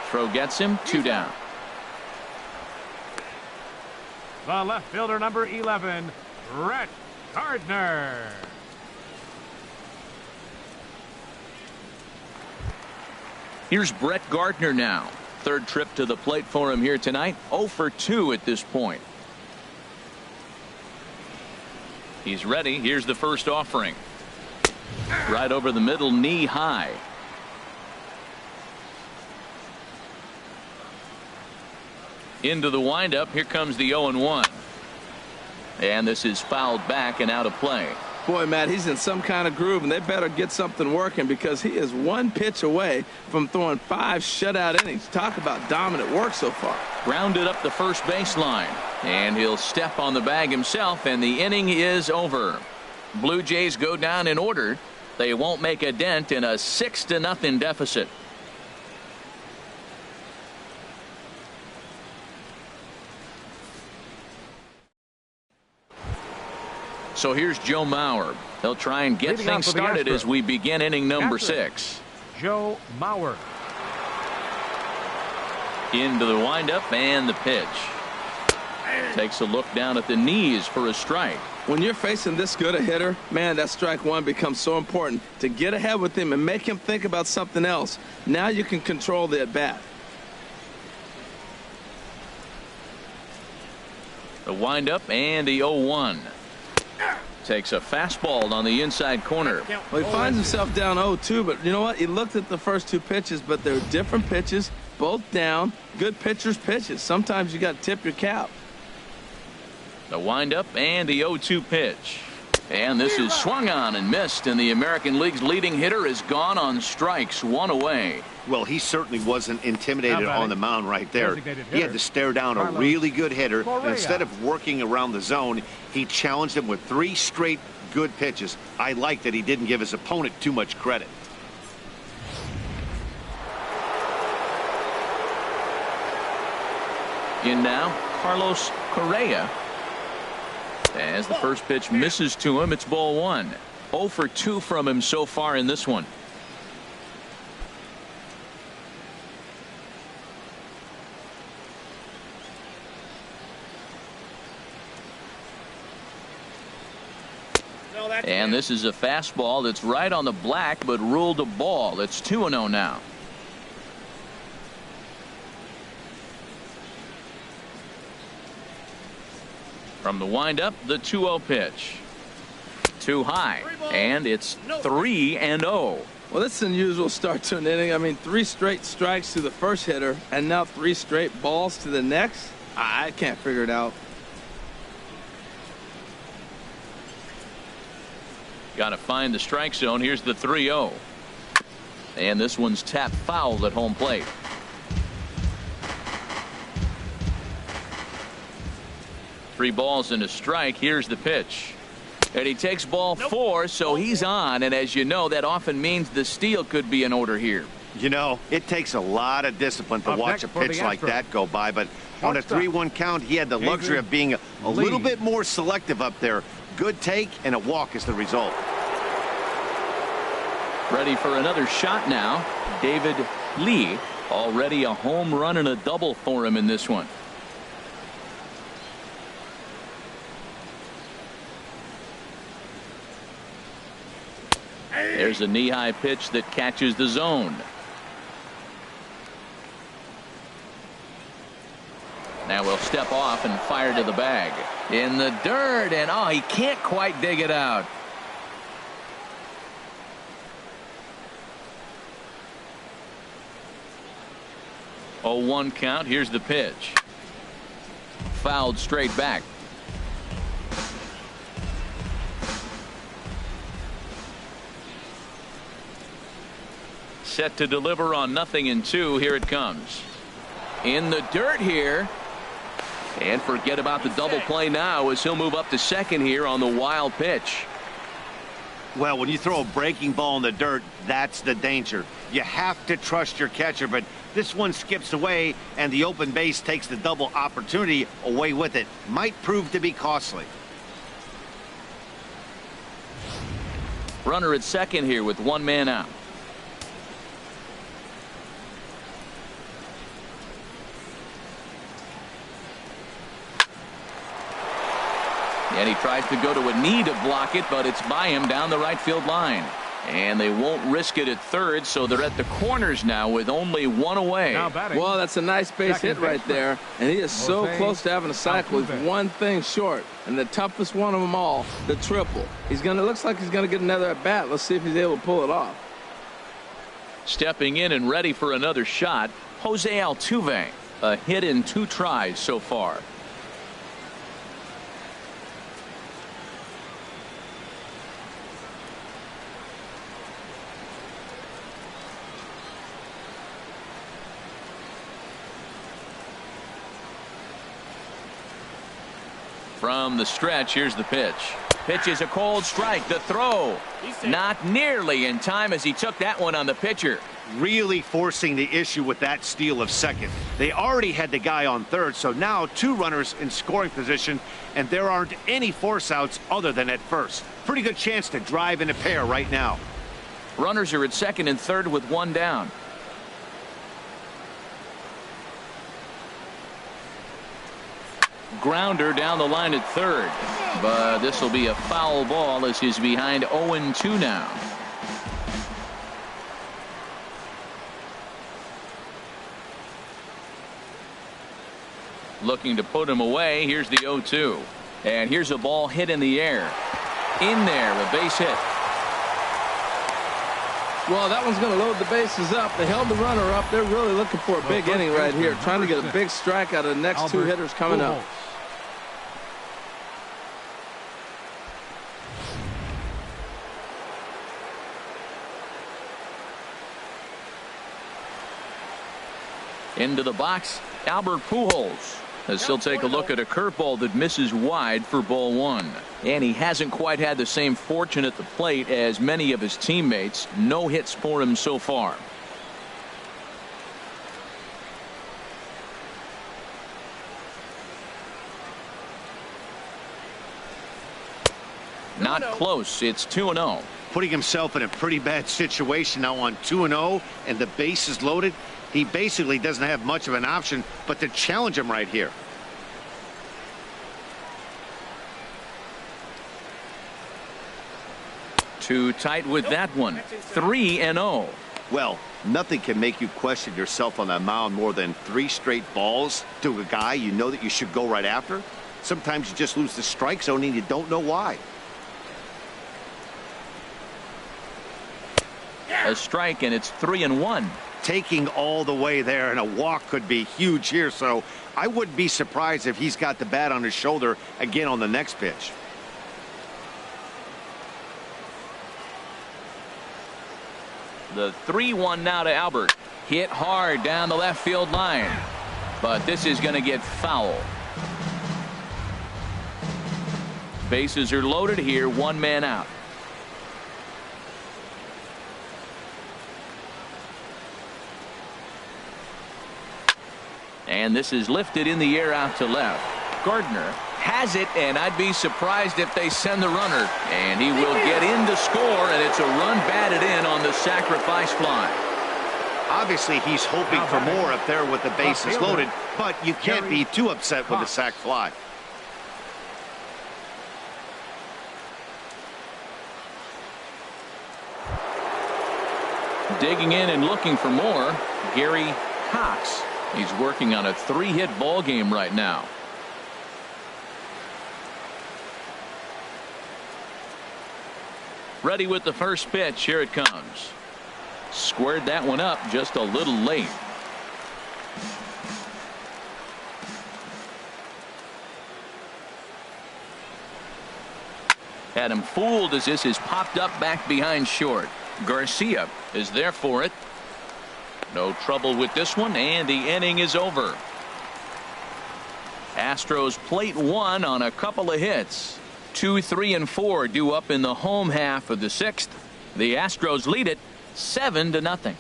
Throw gets him, 2 down. The left fielder, number 11, Brett Gardner. Here's Brett Gardner now. Third trip to the plate for him here tonight. 0 for 2 at this point. He's ready. Here's the first offering. Right over the middle, knee high. Into the windup. Here comes the 0-1. And this is fouled back and out of play. Boy, Matt, he's in some kind of groove, and they better get something working because he is 1 pitch away from throwing 5 shutout innings. Talk about dominant work so far. Grounded up the first baseline, and he'll step on the bag himself, and the inning is over. Blue Jays go down in order. They won't make a dent in a 6-0 deficit. So here's Joe Mauer. They'll try and get things started as we begin inning number 6. Joe Mauer. Into the windup and the pitch. Takes a look down at the knees for a strike. When you're facing this good a hitter, man, that strike one becomes so important to get ahead with him and make him think about something else. Now you can control the at-bat. The windup and the 0-1. Takes a fastball on the inside corner. Well, he finds himself down 0-2, but you know what? He looked at the first 2 pitches, but they're different pitches, both down. Good pitchers' pitches. Sometimes you got to tip your cap. The windup and the 0-2 pitch. And this is swung on and missed, and the American League's leading hitter is gone on strikes, 1 away. Well, he certainly wasn't intimidated on the mound right there. He had to stare down a really good hitter. And instead of working around the zone, he challenged him with 3 straight good pitches. I like that he didn't give his opponent too much credit. In now, Carlos Correa. As the first pitch misses to him, it's ball 1. 0 for 2 from him so far in this one. And this is a fastball that's right on the black, but ruled a ball. It's 2-0 now. From the windup, the 2-0 pitch. Too high, and it's 3-0. Well, this is an unusual start to an inning. I mean, 3 straight strikes to the first hitter, and now 3 straight balls to the next. I can't figure it out. Got to find the strike zone. Here's the 3-0. And this one's tapped foul at home plate. Three balls and a strike. Here's the pitch. And he takes ball 4, so he's on. And as you know, that often means the steal could be in order here. You know, it takes a lot of discipline to watch a pitch like that go by. But on a 3-1 count, he had the luxury of being a little bit more selective up there. Good take, and a walk is the result. Ready for another shot now. David Lee. Already a home run and a double for him in this one. There's a knee-high pitch that catches the zone. Now we'll step off and fire to the bag. In the dirt, and oh, he can't quite dig it out. Oh, 1 count. Here's the pitch. Fouled straight back. Set to deliver on 0-2. Here it comes. In the dirt here. And forget about the double play now as he'll move up to second here on the wild pitch. Well, when you throw a breaking ball in the dirt, that's the danger. You have to trust your catcher, but this one skips away, and the open base takes the double opportunity away with it. Might prove to be costly. Runner at second here with one man out. And he tries to go to a knee to block it, but it's by him down the right field line. And they won't risk it at third, so they're at the corners now with only one away. Well, that's a nice base hit right there. And he is so close to having a cycle. He's one thing short. And the toughest one of them all, the triple. Looks like he's gonna get another at bat. Let's see if he's able to pull it off. Stepping in and ready for another shot, Jose Altuve. A hit in 2 tries so far. From the stretch, here's the pitch. Pitch is a cold strike. The throw not nearly in time as he took that one on the pitcher. Really forcing the issue with that steal of second. They already had the guy on third, so now 2 runners in scoring position, and there aren't any force outs other than at first. Pretty good chance to drive in a pair right now. Runners are at second and third with 1 down. Grounder down the line at third, but this will be a foul ball as he's behind 0-2 now. Looking to put him away. Here's the 0-2, and here's a ball hit in the air. In there, a base hit. Well, that one's going to load the bases up. They held the runner up. They're really looking for a big inning right here, trying to get a big strike out of the next 2 hitters coming up. Into the box, Albert Pujols, as he'll take a look at a curveball that misses wide for ball 1. And he hasn't quite had the same fortune at the plate as many of his teammates. No hits for him so far. Not close. It's 2-0. Putting himself in a pretty bad situation now on 2-0, and the base is loaded. He basically doesn't have much of an option but to challenge him right here. Too tight with that one. 3-0. Well, nothing can make you question yourself on that mound more than 3 straight balls to a guy you know that you should go right after. Sometimes you just lose the strike zone and you don't know why. A strike, and it's 3-1. Taking all the way there, and a walk could be huge here, so I wouldn't be surprised if he's got the bat on his shoulder again on the next pitch. The 3-1 now to Albert. Hit hard down the left field line, but this is going to get foul. Bases are loaded here, 1 man out. And this is lifted in the air out to left. Gardner has it, and I'd be surprised if they send the runner. And he will get in to score, and it's a run batted in on the sacrifice fly. Obviously, he's hoping for more up there with the bases loaded, but you can't be too upset with the sac fly. Digging in and looking for more, Gary Cox. He's working on a 3-hit ball game right now. Ready with the first pitch. Here it comes. Squared that one up just a little late. Had him fooled as this is popped up back behind short. Garcia is there for it. No trouble with this one, and the inning is over. Astros plate 1 on a couple of hits. 2, 3, and 4 due up in the home half of the 6th. The Astros lead it 7-0.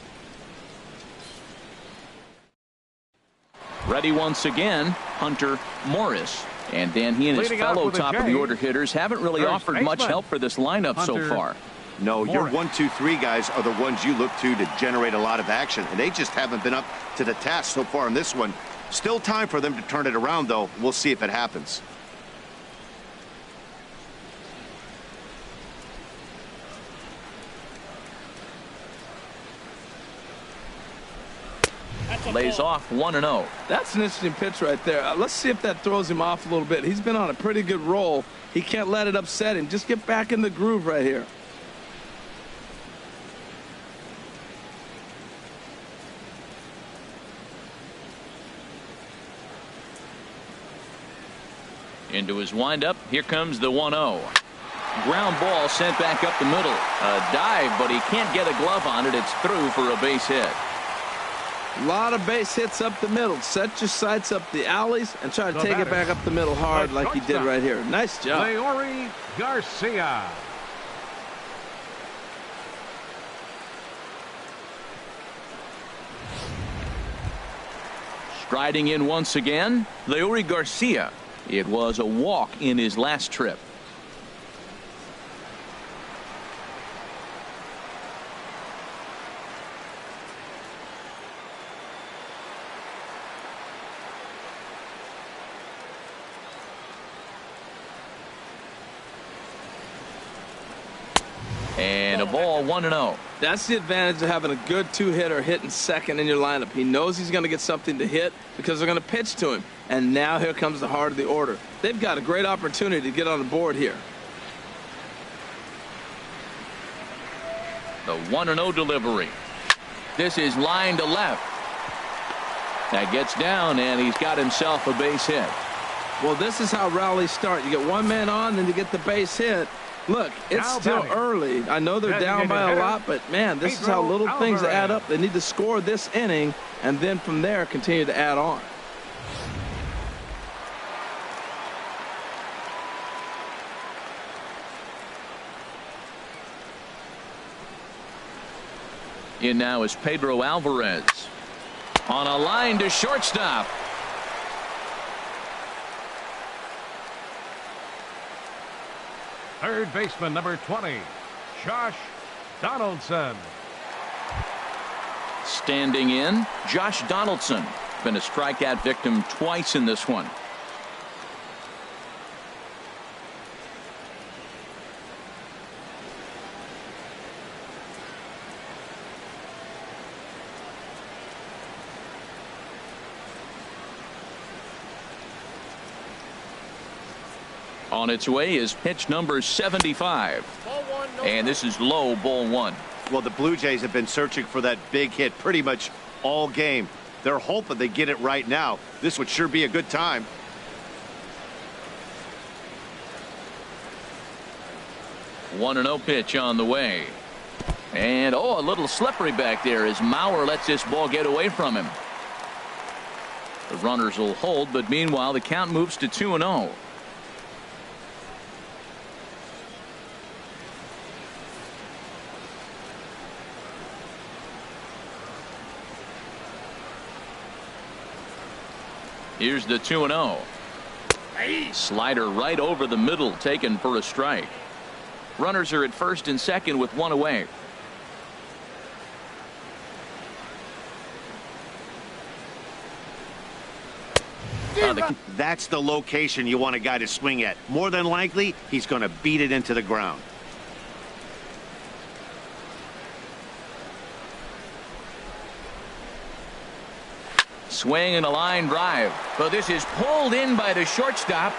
Ready once again, Hunter Morris. And Dan, he and his fellow top of the order hitters haven't really offered much help for this lineup so far. No, your 1, 2, 3 guys are the ones you look to generate a lot of action, and they just haven't been up to the task so far in this one. Still time for them to turn it around, though. We'll see if it happens. Lays off 1-0. That's an interesting pitch right there. Let's see if that throws him off a little bit. He's been on a pretty good roll. He can't let it upset him. Just get back in the groove right here. Into his windup. Here comes the 1-0. Ground ball sent back up the middle. A dive, but he can't get a glove on it. It's through for a base hit. A lot of base hits up the middle. Set your sights up the alleys and try to take it back up the middle hard like he did right here. Nice job. Leury Garcia. Striding in once again, Leury Garcia. It was a walk in his last trip. And a ball, 1-0. That's the advantage of having a good two-hitter hitting second in your lineup. He knows he's going to get something to hit because they're going to pitch to him. And now here comes the heart of the order. They've got a great opportunity to get on the board here. The 1-0 delivery. This is line to left. That gets down, and he's got himself a base hit. Well, this is how rallies start. You get one man on, then you get the base hit. Look, it's still early. I know they're down by a lot, but, man, this is how little things add up. They need to score this inning, and then from there continue to add on. In now is Pedro Alvarez. On a line to shortstop. Third baseman, number 20, Josh Donaldson. Standing in, Josh Donaldson. Been a strikeout victim twice in this one. On its way is pitch number 75. And this is low, ball 1. Well, the Blue Jays have been searching for that big hit pretty much all game. They're hoping they get it right now. This would sure be a good time. One 1-0 pitch on the way. And a little slippery back there as Mauer lets this ball get away from him. The runners will hold, but meanwhile the count moves to 2-0. Here's the 2-0. Slider right over the middle, taken for a strike. Runners are at first and second with one away. That's the location you want a guy to swing at. More than likely, he's going to beat it into the ground. Swing and a line drive. But this is pulled in by the shortstop.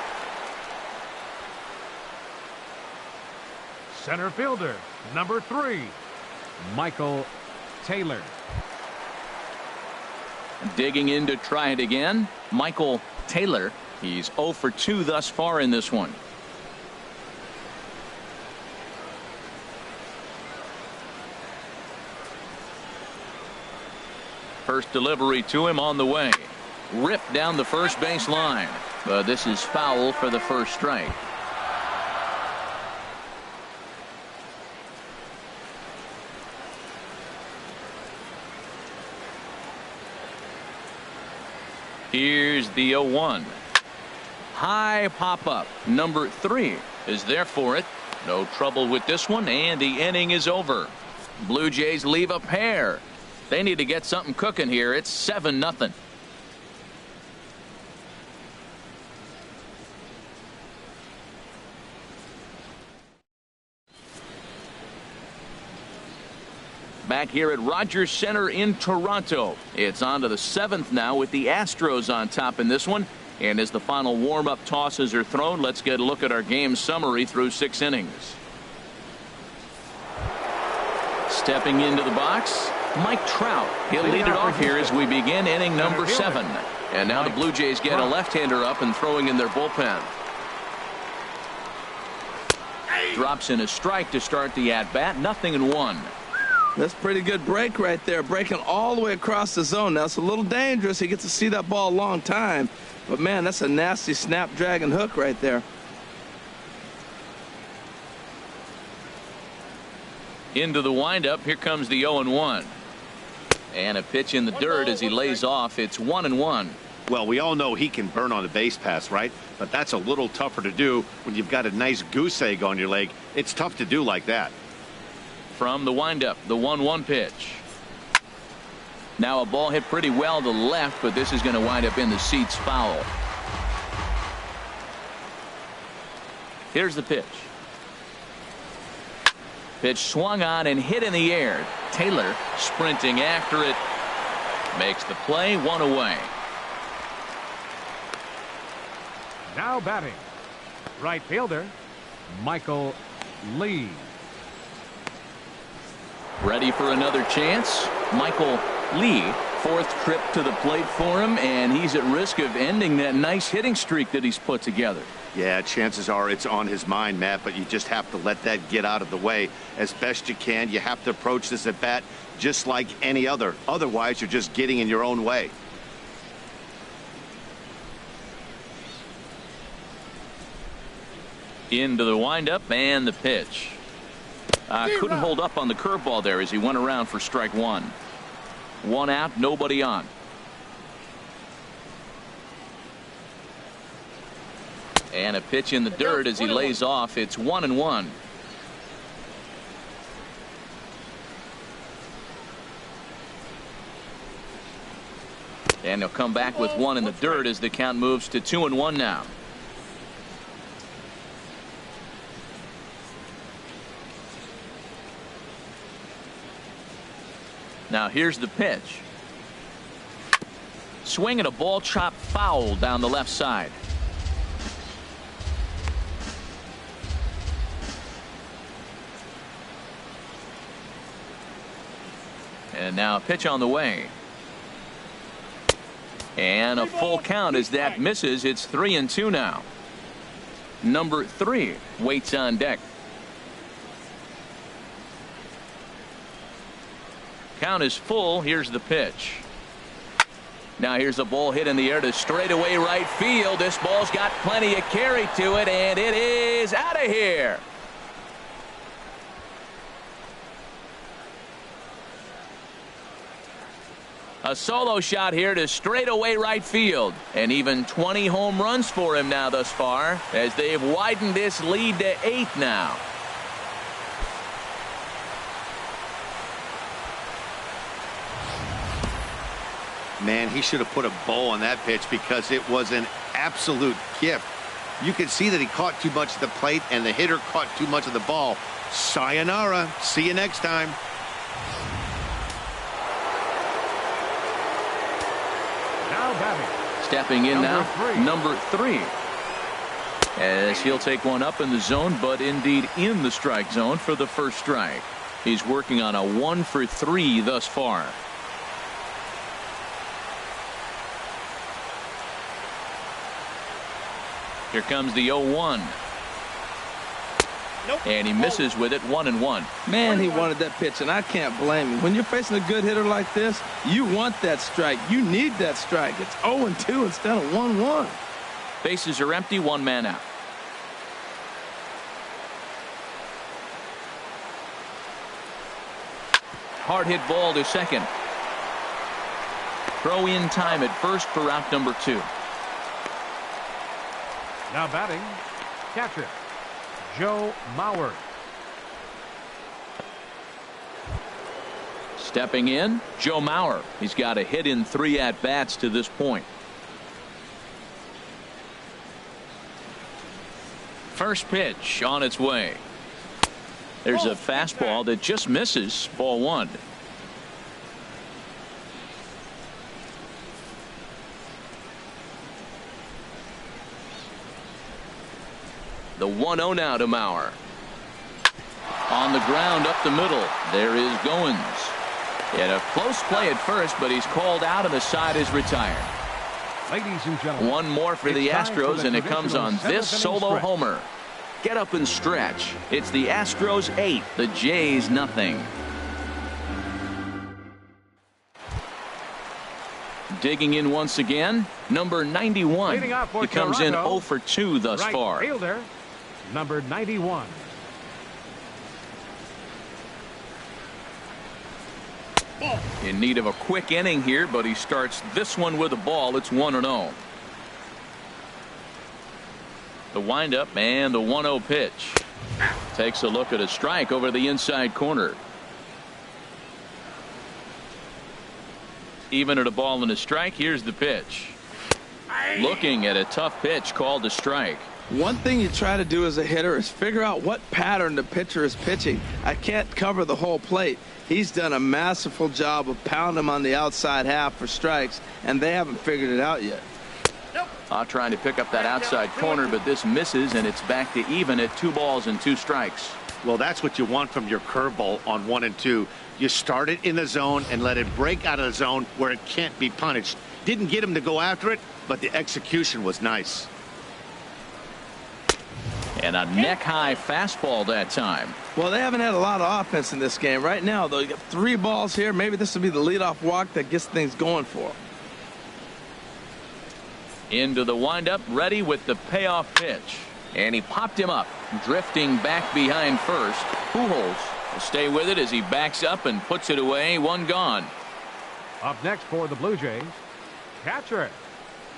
Center fielder, number 3, Michael Taylor. Digging in to try it again, Michael Taylor. He's 0 for 2 thus far in this one. First delivery to him on the way. Ripped down the first base line. But this is foul for the first strike. Here's the 0-1. High pop-up. Number 3 is there for it. No trouble with this one, and the inning is over. Blue Jays leave a pair. They need to get something cooking here. It's 7-0. Back here at Rogers Center in Toronto. It's on to the 7th now with the Astros on top in this one. And as the final warm-up tosses are thrown, let's get a look at our game summary through 6 innings. Stepping into the box, Mike Trout. He'll lead it off here as we begin inning number 7. And now the Blue Jays get a left-hander up and throwing in their bullpen. Drops in a strike to start the at-bat. 0-1. That's a pretty good break right there, breaking all the way across the zone. Now, it's a little dangerous. He gets to see that ball a long time. But, man, that's a nasty snapdragon hook right there. Into the windup. Here comes the 0-1. And a pitch in the dirt as he lays off. It's 1-1. Well, we all know he can burn on a base pass, right? But that's a little tougher to do when you've got a nice goose egg on your leg. It's tough to do like that. From the windup, the 1-1 pitch. Now a ball hit pretty well to the left, but this is going to wind up in the seats foul. Here's the pitch. Pitch swung on and hit in the air. Taylor sprinting after it. Makes the play, 1 away. Now batting, right fielder, Michael Lee. Ready for another chance. Michael Lee, 4th trip to the plate for him, and he's at risk of ending that nice hitting streak that he's put together. Yeah, chances are it's on his mind, Matt, but you just have to let that get out of the way as best you can. You have to approach this at bat just like any other. Otherwise, you're just getting in your own way. Into the windup and the pitch. Couldn't hold up on the curveball there as he went around for strike 1. 1 out, nobody on. And a pitch in the dirt as he lays off. It's 1-1. And he'll come back with 1 in the dirt as the count moves to 2-1 now. Now here's the pitch. Swing and a ball chopped foul down the left side. And now a pitch on the way. And a full count as that misses. It's 3-2 now. Number 3 waits on deck. Count is full. Here's the pitch. Now here's a ball hit in the air to straightaway right field. This ball's got plenty of carry to it, and it is out of here. A solo shot here to straightaway right field, and even 20 home runs for him now thus far as they've widened this lead to 8 now. Man, he should have put a bow on that pitch because it was an absolute gift. You could see that he caught too much of the plate and the hitter caught too much of the ball. Sayonara. See you next time. Now batting. Stepping in number 3. As he'll take one up in the zone, but indeed in the strike zone for the first strike. He's working on a 1 for 3 thus far. Here comes the 0-1. Nope. And he misses with it. 1-1. Man, he wanted that pitch, and I can't blame him. When you're facing a good hitter like this, you want that strike. You need that strike. It's 0-2 instead of 1-1. Bases are empty. 1 man out. Hard hit ball to second. Throw in time at first for out number 2. Now batting, catcher, Joe Mauer. Stepping in, Joe Mauer. He's got a hit in 3 at-bats to this point. First pitch on its way. There's a fastball that just misses. Ball 1. The 1-0 now to Mauer. On the ground up the middle. There is Goins. He had a close play at first, but he's called out and the side is retired. Ladies and gentlemen, one more for the Astros, and it comes on this solo homer. Get up and stretch. It's the Astros 8, the Jays nothing. Digging in once again, number 91. He comes in 0 for 2 thus far. Fielder, number 91. In need of a quick inning here, but he starts this one with a ball. It's 1-0. The windup and the 1-0 pitch. Takes a look at a strike over the inside corner. Even at a ball and a strike, here's the pitch. Looking at a tough pitch called a strike. One thing you try to do as a hitter is figure out what pattern the pitcher is pitching. I can't cover the whole plate. He's done a masterful job of pounding him on the outside half for strikes, and they haven't figured it out yet. Trying to pick up that outside corner, but this misses, and it's back to even at 2 balls and 2 strikes. Well, that's what you want from your curveball on 1 and 2. You start it in the zone and let it break out of the zone where it can't be punished. Didn't get him to go after it, but the execution was nice. And a neck-high fastball that time. Well, they haven't had a lot of offense in this game. Right now, though, you got 3 balls here. Maybe this will be the leadoff walk that gets things going for them. Into the windup, ready with the payoff pitch. And he popped him up, drifting back behind first. Pujols will stay with it as he backs up and puts it away. 1 gone. Up next for the Blue Jays, catcher,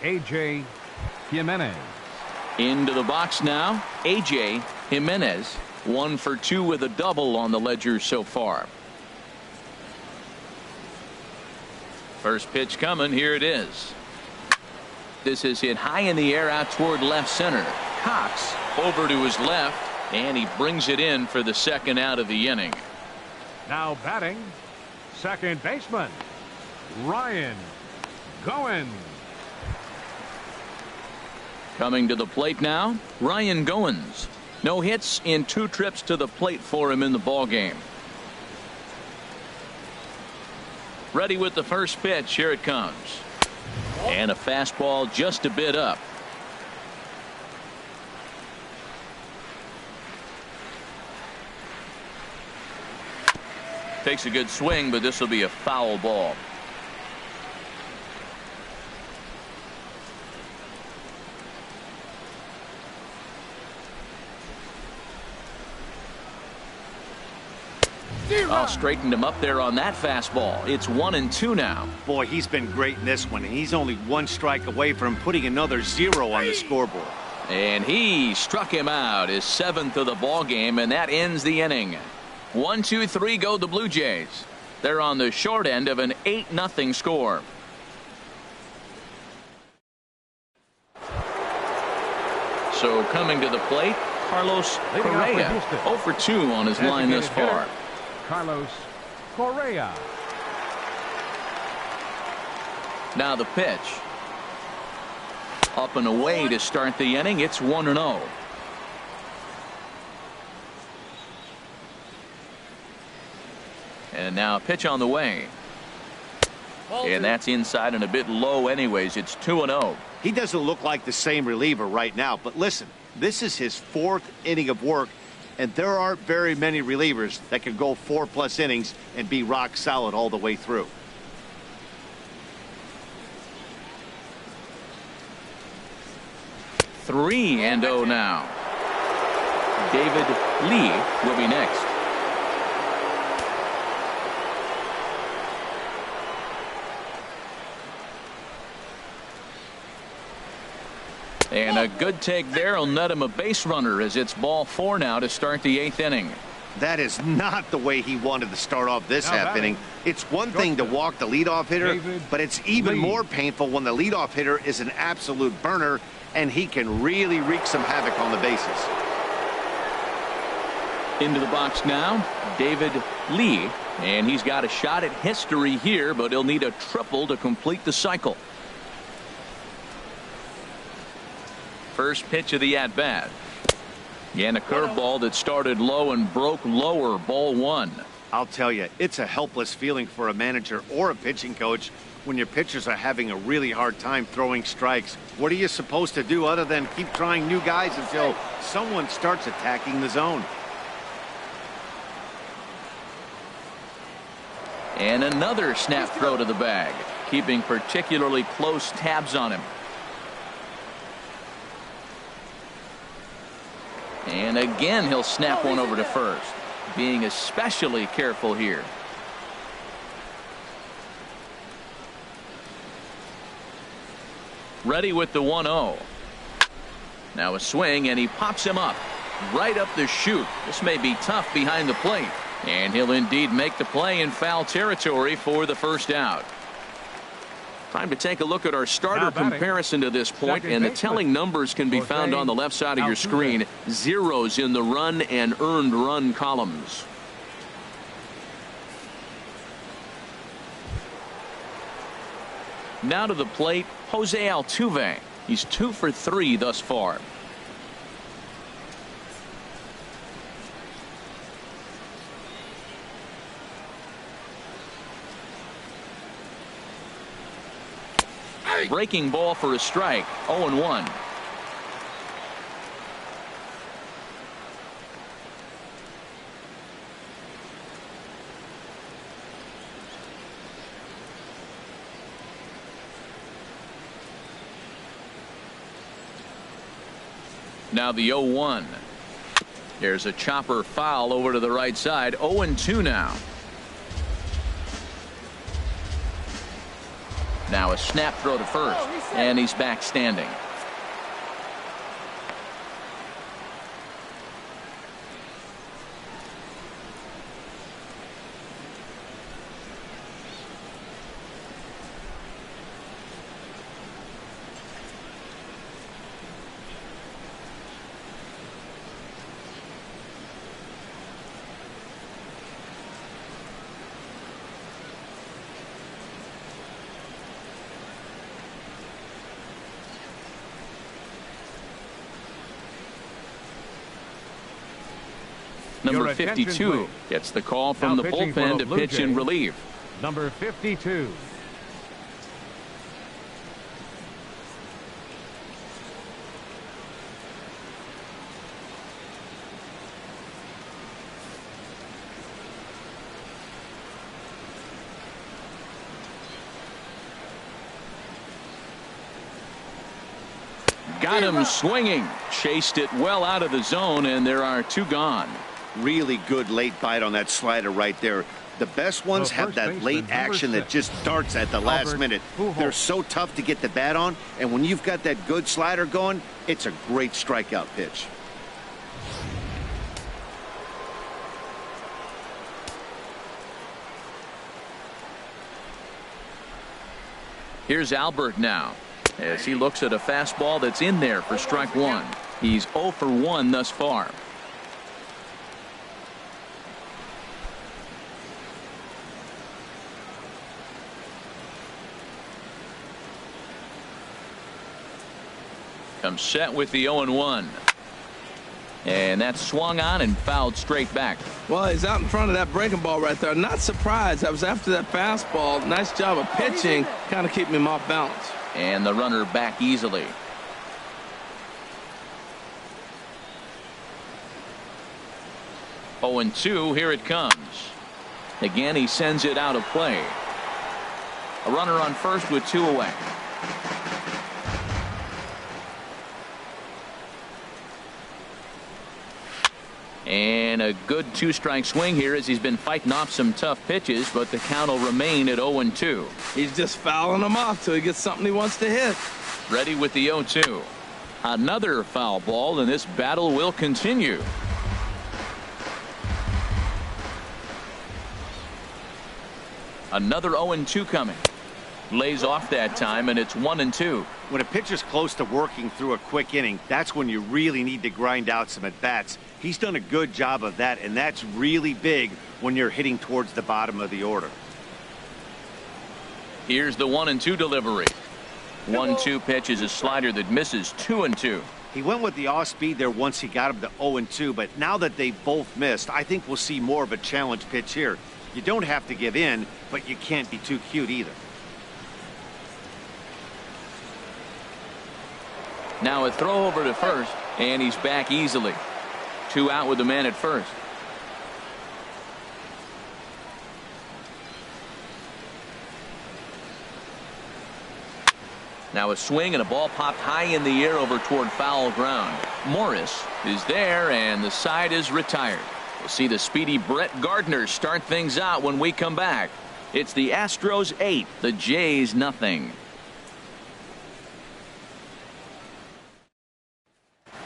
A.J. Jimenez. Into the box now, A.J. Jimenez. 1 for 2 with a double on the ledger so far. First pitch coming. Here it is. This is hit high in the air out toward left center. Cox over to his left, and he brings it in for the second out of the inning. Now batting, second baseman, Ryan Goins. Coming to the plate now, Ryan Goins. No hits in 2 trips to the plate for him in the ballgame. Ready with the first pitch. Here it comes. And a fastball just a bit up. Takes a good swing, but this will be a foul ball. Straightened him up there on that fastball. It's 1-2 now. Boy, he's been great in this one. He's only 1 strike away from putting another 0 on the scoreboard. And he struck him out, his 7th of the ball game, and that ends the inning. 1, 2, 3 go the Blue Jays. They're on the short end of an 8-0 score. So coming to the plate, Carlos Correa. 0 for 2 on his line thus far. Carlos Correa. Now the pitch. Up and away to start the inning. It's 1-0. And now a pitch on the way. And that's inside and a bit low anyways. It's 2-0. He doesn't look like the same reliever right now, but listen, this is his 4th inning of work, and there aren't very many relievers that can go 4+ innings and be rock solid all the way through. Three and 0 now. David Lee will be next. And a good take there will net him a base runner as it's ball 4 now to start the 8th inning. That is not the way he wanted to start off this half inning. It's one thing to walk the leadoff hitter, but it's even more painful when the leadoff hitter is an absolute burner and he can really wreak some havoc on the bases. Into the box now, David Lee, and he's got a shot at history here, but he'll need a triple to complete the cycle. First pitch of the at-bat. And a curveball that started low and broke lower, ball 1. I'll tell you, it's a helpless feeling for a manager or a pitching coach when your pitchers are having a really hard time throwing strikes. What are you supposed to do other than keep trying new guys until someone starts attacking the zone? And another snap throw to the bag, keeping particularly close tabs on him. And again, he'll snap one over to first, being especially careful here. Ready with the 1-0. Now a swing, and he pops him up right up the chute. This may be tough behind the plate, and he'll indeed make the play in foul territory for the first out. Time to take a look at our starter comparison to this point, and the telling numbers can be found on the left side of your screen. Zeros in the run and earned run columns. Now to the plate, Jose Altuve. He's 2 for 3 thus far. Breaking ball for a strike. 0-1. Now the 0-1. There's a chopper foul over to the right side. 0-2 now. Now a snap throw to first, and he's back standing. Number 52 gets the call from the bullpen to pitch in relief. Number 52. Got him swinging. Chased it well out of the zone, and there are 2 gone. Really good late bite on that slider right there. The best ones have that late action that just darts at the last minute. They're so tough to get the bat on, and when you've got that good slider going, it's a great strikeout pitch. Here's Albert now, as he looks at a fastball that's in there for strike 1. He's 0 for 1 thus far. Comes set with the 0-1. And that's swung on and fouled straight back. Well, he's out in front of that breaking ball right there. Not surprised. I was after that fastball. Nice job of pitching, kind of keeping him off balance. And the runner back easily. Oh, and 2, here it comes. Again, he sends it out of play. A runner on first with 2 away. And a good 2-strike swing here as he's been fighting off some tough pitches, but the count will remain at 0-2. He's just fouling them off till he gets something he wants to hit. Ready with the 0-2. Another foul ball, and this battle will continue. Another 0-2 coming. Lays off that time, and it's 1-2. When a pitcher's close to working through a quick inning, that's when you really need to grind out some at-bats. He's done a good job of that, and that's really big when you're hitting towards the bottom of the order. Here's the 1-2 delivery. 1-2 pitch is a slider that misses. 2-2. He went with the off speed there once he got him to 0-2, but now that they both missed, I think we'll see more of a challenge pitch here. You don't have to give in, but you can't be too cute either. Now a throw over to first, and he's back easily. 2 out with the man at first. Now a swing and a ball popped high in the air over toward foul ground. Morris is there, and the side is retired. We'll see the speedy Brett Gardner start things out when we come back. It's the Astros 8, the Jays nothing.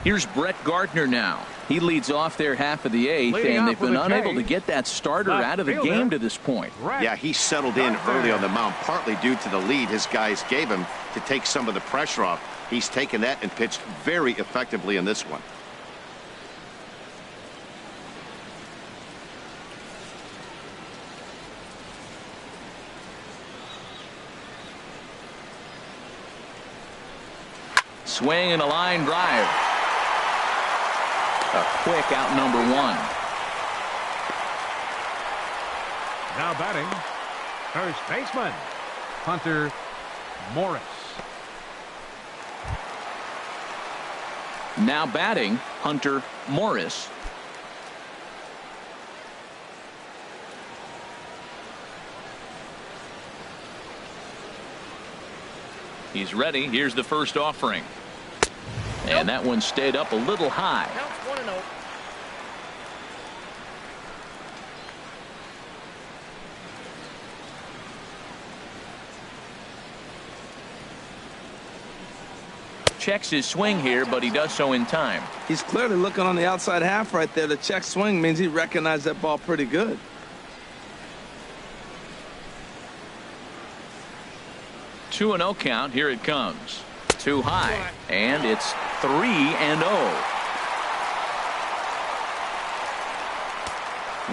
Here's Brett Gardner now. He leads off their half of the 8th, and they've been unable to get that starter out of the game to this point. Yeah, he settled in early on the mound, partly due to the lead his guys gave him to take some of the pressure off. He's taken that and pitched very effectively in this one. Swing and a line drive. A quick out number 1. Now batting, first baseman, Hunter Morris. Now batting, Hunter Morris. He's ready. Here's the first offering. And that one stayed up a little high. Counts 1-0. Checks his swing here, but he does so in time. He's clearly looking on the outside half right there. The check swing means he recognized that ball pretty good. Two 2-0 count. Here it comes. Too high, and it's 3-0.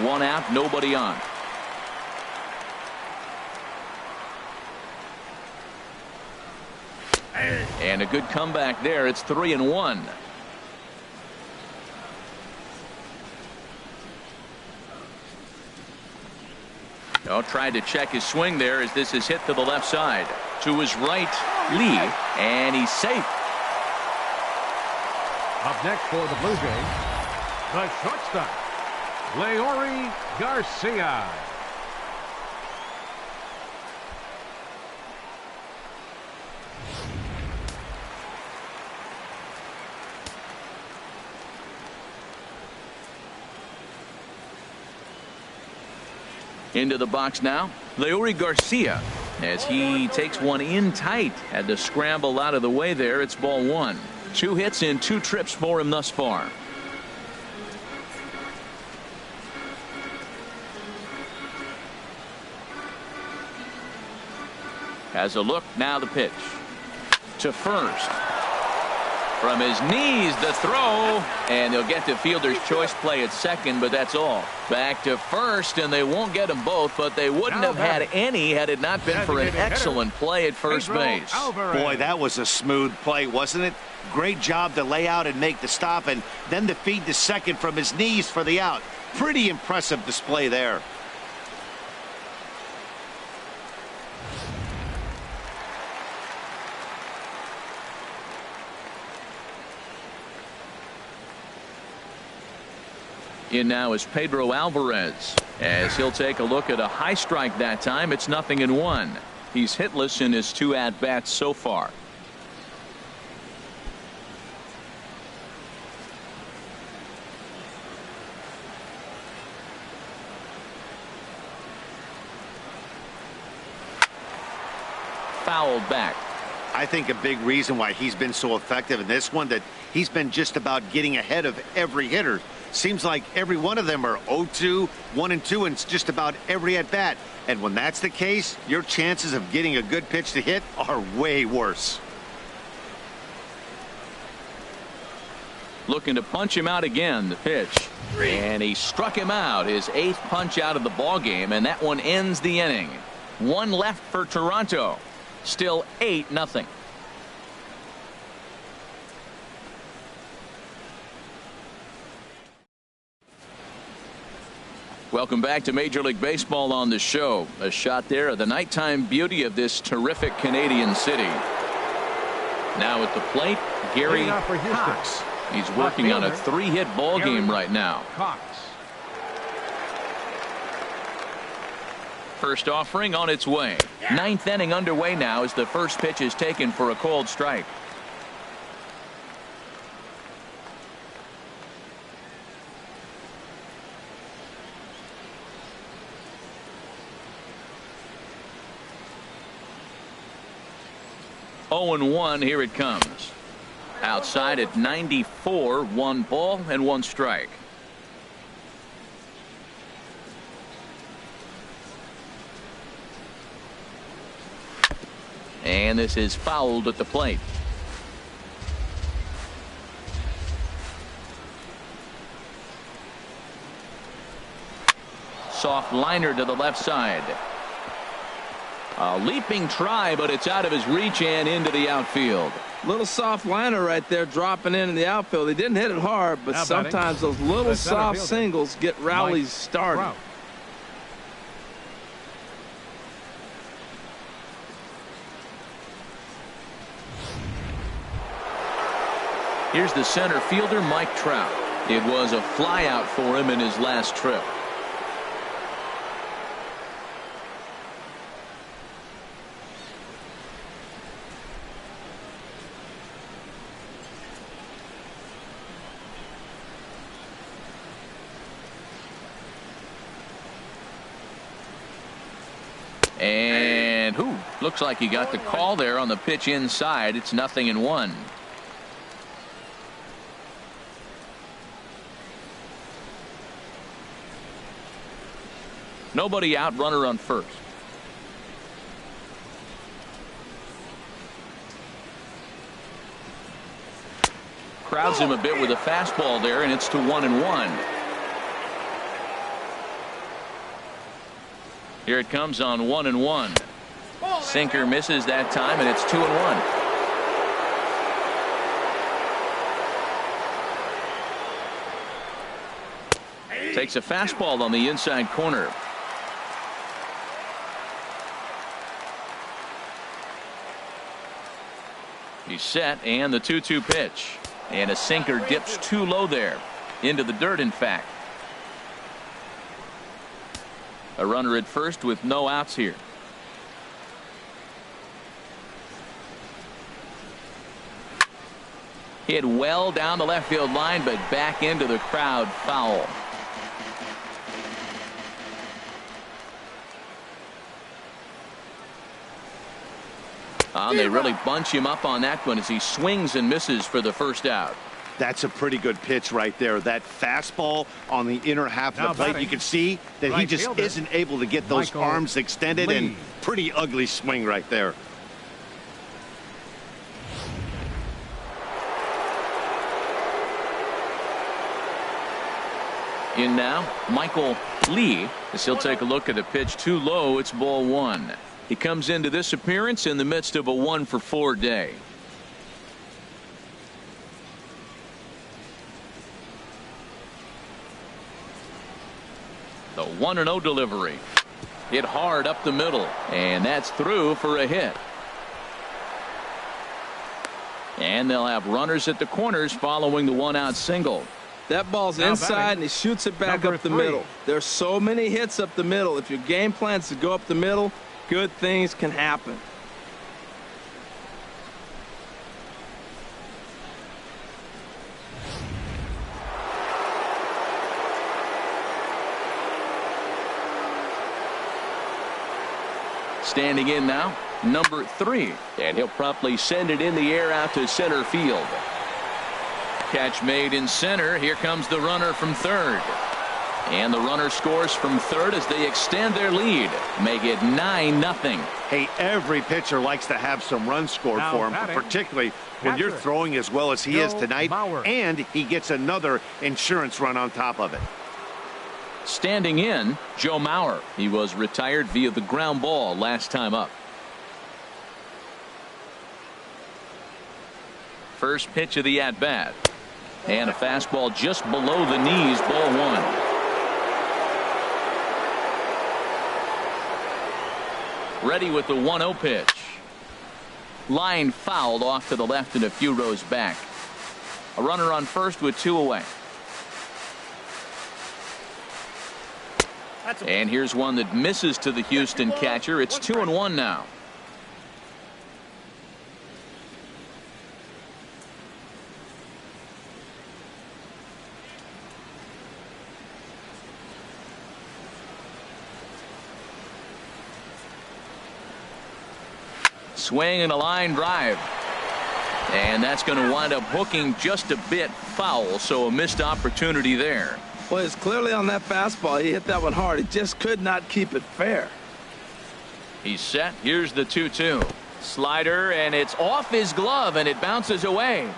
1 out, nobody on. And a good comeback there. It's 3-1. Tried to check his swing there as this is hit to the left side. To his right, Lee, and he's safe. Up next for the Blue Jays, the shortstop, Leury Garcia. Into the box now, Leury Garcia, as he takes one in tight. Had to scramble out of the way there. It's ball 1. 2 hits in 2 trips for him thus far. Has a look, now the pitch. To first. From his knees, the throw, and they'll get to fielder's choice play at second, but that's all. Back to first, and they won't get them both, but they wouldn't have had any had it not been for an excellent play at first base. Boy, that was a smooth play, wasn't it? Great job to lay out and make the stop, and then to feed to second from his knees for the out. Pretty impressive display there. In now is Pedro Alvarez, as he'll take a look at a high strike that time. It's 0-1. He's hitless in his 2 at-bats so far. Fouled back. I think a big reason why he's been so effective in this one, that he's been just about getting ahead of every hitter. Seems like every one of them are 0-2, 1-2, and it's just about every at-bat. And when that's the case, your chances of getting a good pitch to hit are way worse. Looking to punch him out again, the pitch. And he struck him out, his 8th punch out of the ball game, and that one ends the inning. One left for Toronto. Still 8-0. Welcome back to Major League Baseball on the show. A shot there of the nighttime beauty of this terrific Canadian city. Now at the plate, Gary Cox. He's working on a 3-hit ball game right now. Cox. First offering on its way. 9th inning underway now as the first pitch is taken for a cold strike. Oh and 1, here it comes. Outside at 94, 1 ball and 1 strike. And this is fouled at the plate. Soft liner to the left side. A leaping try, but it's out of his reach and into the outfield. Little soft liner right there, dropping in the outfield. He didn't hit it hard, but Now sometimes those little soft singles get rallies started. Here's the center fielder, Mike Trout. It was a flyout for him in his last trip. And looks like he got the call there on the pitch inside. It's 0-1. Nobody out, runner on first. Crowds him a bit with a fastball there, and it's to 1-1. Here it comes on 1-1. Sinker misses that time, and it's 2-1. Takes a fastball on the inside corner. He's set, and the 2-2 pitch. And a sinker dips too low there. Into the dirt, in fact. A runner at first with no outs here. Hit well down the left field line, but back into the crowd, foul. They really bunch him up on that one as he swings and misses for the first out. That's a pretty good pitch right there. That fastball on the inner half of the plate. You can see that he just isn't able to get those arms extended, and pretty ugly swing right there. In now, Michael Lee, as he'll take a look at a pitch too low. It's ball 1. He comes into this appearance in the midst of a 1-for-4 day. The 1-0 delivery. Hit hard up the middle, and that's through for a hit. And they'll have runners at the corners following the 1-out single. That ball's inside, and he shoots it back up the middle. There's so many hits up the middle. If your game plan's to go up the middle, good things can happen. Standing in now, number 3. And he'll promptly send it in the air out to center field. Catch made in center. Here comes the runner from third. And the runner scores from third as they extend their lead. Make it 9-0. Hey, every pitcher likes to have some runs scored Now for him, batting, particularly when you're catcher, throwing as well as he is Joe tonight, Mauer. and he gets another insurance run on top of it. Standing in, Joe Mauer. He was retired via the ground ball last time up. First pitch of the at-bat. And a fastball just below the knees, ball 1. Ready with the 1-0 pitch. Line fouled off to the left and a few rows back. A runner on first with 2 away. And here's one that misses to the Houston catcher. It's 2-1 now. Swing and a line drive. And that's going to wind up hooking just a bit foul, so a missed opportunity there. Well, it's clearly on that fastball. He hit that one hard. He just could not keep it fair. He's set. Here's the 2-2. Slider, and it's off his glove, and it bounces away.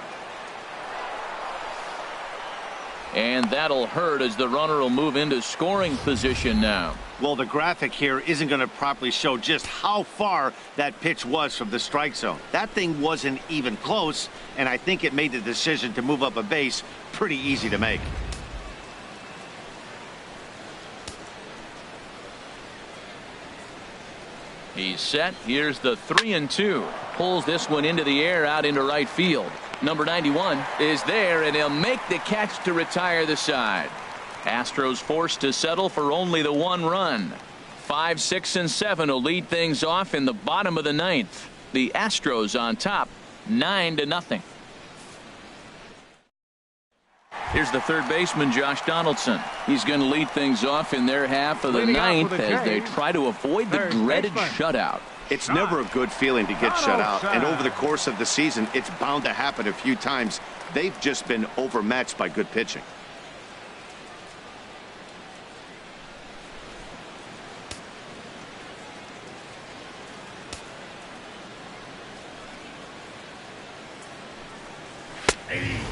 And that'll hurt as the runner will move into scoring position now. Well, the graphic here isn't going to properly show just how far that pitch was from the strike zone. That thing wasn't even close, and I think it made the decision to move up a base pretty easy to make. He's set. Here's the 3-2. Pulls this one into the air out into right field. Number 91 is there, and he'll make the catch to retire the side. Astros forced to settle for only the 1 run. 5, 6, and 7 will lead things off in the bottom of the 9th. The Astros on top, 9-0. Here's the third baseman, Josh Donaldson. He's going to lead things off in their half of the 9th as they try to avoid the dreaded shutout. It's never a good feeling to get shut out, and over the course of the season, it's bound to happen a few times. They've just been overmatched by good pitching.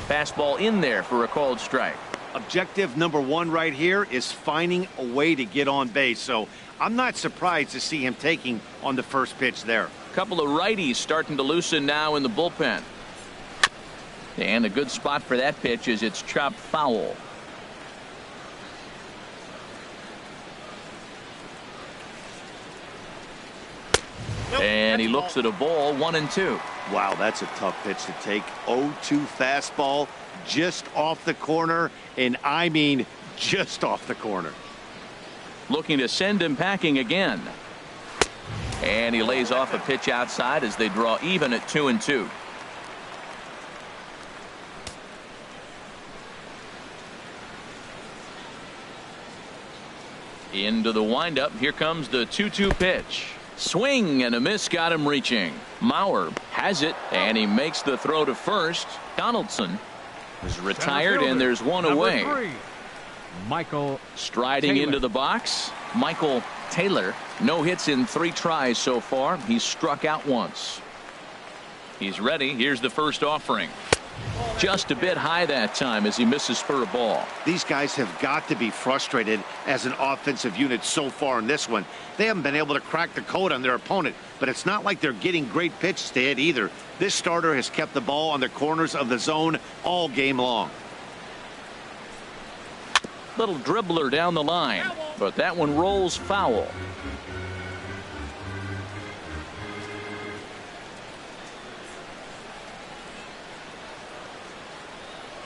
Fastball in there for a called strike. Objective number 1 right here is finding a way to get on base. So I'm not surprised to see him taking on the first pitch there. A couple of righties starting to loosen now in the bullpen. And a good spot for that pitch is it's chopped foul. And he looks at a ball, 1-2. Wow, that's a tough pitch to take. 0-2 fastball just off the corner, and I mean just off the corner. Looking to send him packing again. And he lays off a pitch outside as they draw even at 2-2. Into the windup. Here comes the 2-2 pitch. Swing and a miss got him reaching. Mauer has it, and he makes the throw to first. Donaldson is retired, and there's one away. 3, Michael Striding Taylor. into the box, Michael Taylor. No hits in 3 tries so far. He's struck out once. He's ready. Here's the first offering. Just a bit high that time as he misses for a ball. These guys have got to be frustrated as an offensive unit so far in this one. They haven't been able to crack the code on their opponent, but it's not like they're getting great pitches to hit either. This starter has kept the ball on the corners of the zone all game long. Little dribbler down the line, but that one rolls foul.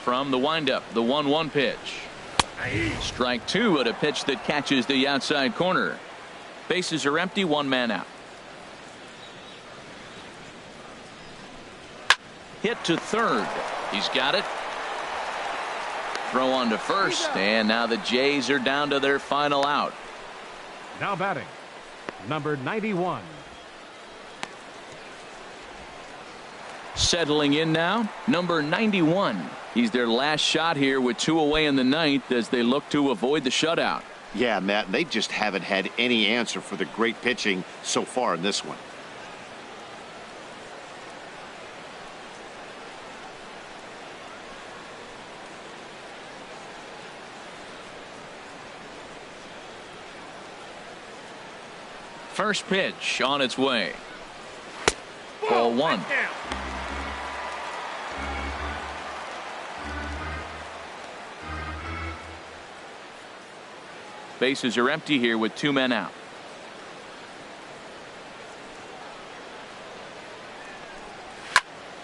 From the windup, the 1-1 pitch. Strike 2 at a pitch that catches the outside corner. Bases are empty, 1 man out. Hit to third. He's got it. Throw on to first, and now the Jays are down to their final out. Now batting, number 91. Settling in now, number 91. He's their last shot here with 2 away in the ninth as they look to avoid the shutout. Yeah, Matt, they just haven't had any answer for the great pitching so far in this one. First pitch on its way. Ball 1. Bases are empty here with 2 men out.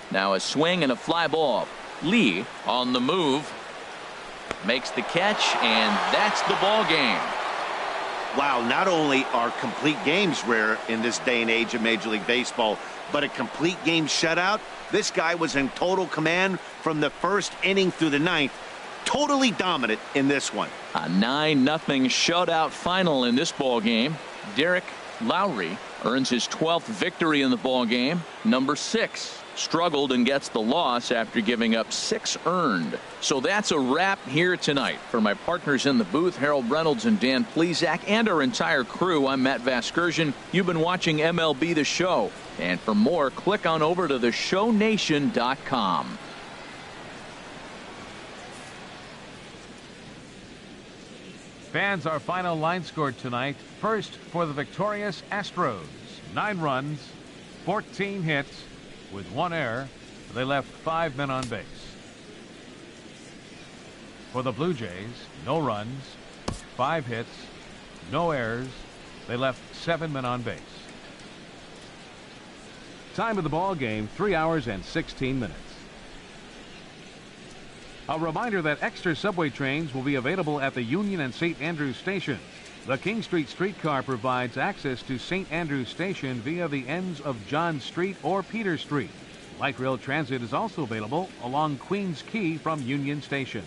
Now a swing and a fly ball. Lee on the move. Makes the catch, and that's the ball game. Wow, not only are complete games rare in this day and age of Major League Baseball, but a complete game shutout. This guy was in total command from the first inning through the ninth. Totally dominant in this one. A 9-0 shutout final in this ball game. Derek Lowry earns his 12th victory in the ball game. Number 6 struggled and gets the loss after giving up 6 earned. So that's a wrap here tonight. For my partners in the booth, Harold Reynolds and Dan Plesac, and our entire crew, I'm Matt Vasgersian. You've been watching MLB The Show. And for more, click on over to theshownation.com. Fans, our final line scored tonight. First for the victorious Astros. 9 runs, 14 hits. With 1 error, they left 5 men on base. For the Blue Jays, no runs, 5 hits, no errors. They left 7 men on base. Time of the ball game, 3 hours and 16 minutes. A reminder that extra subway trains will be available at the Union and St. Andrews stations. The King Street streetcar provides access to St. Andrews Station via the ends of John Street or Peter Street. Light rail transit is also available along Queens Quay from Union Station.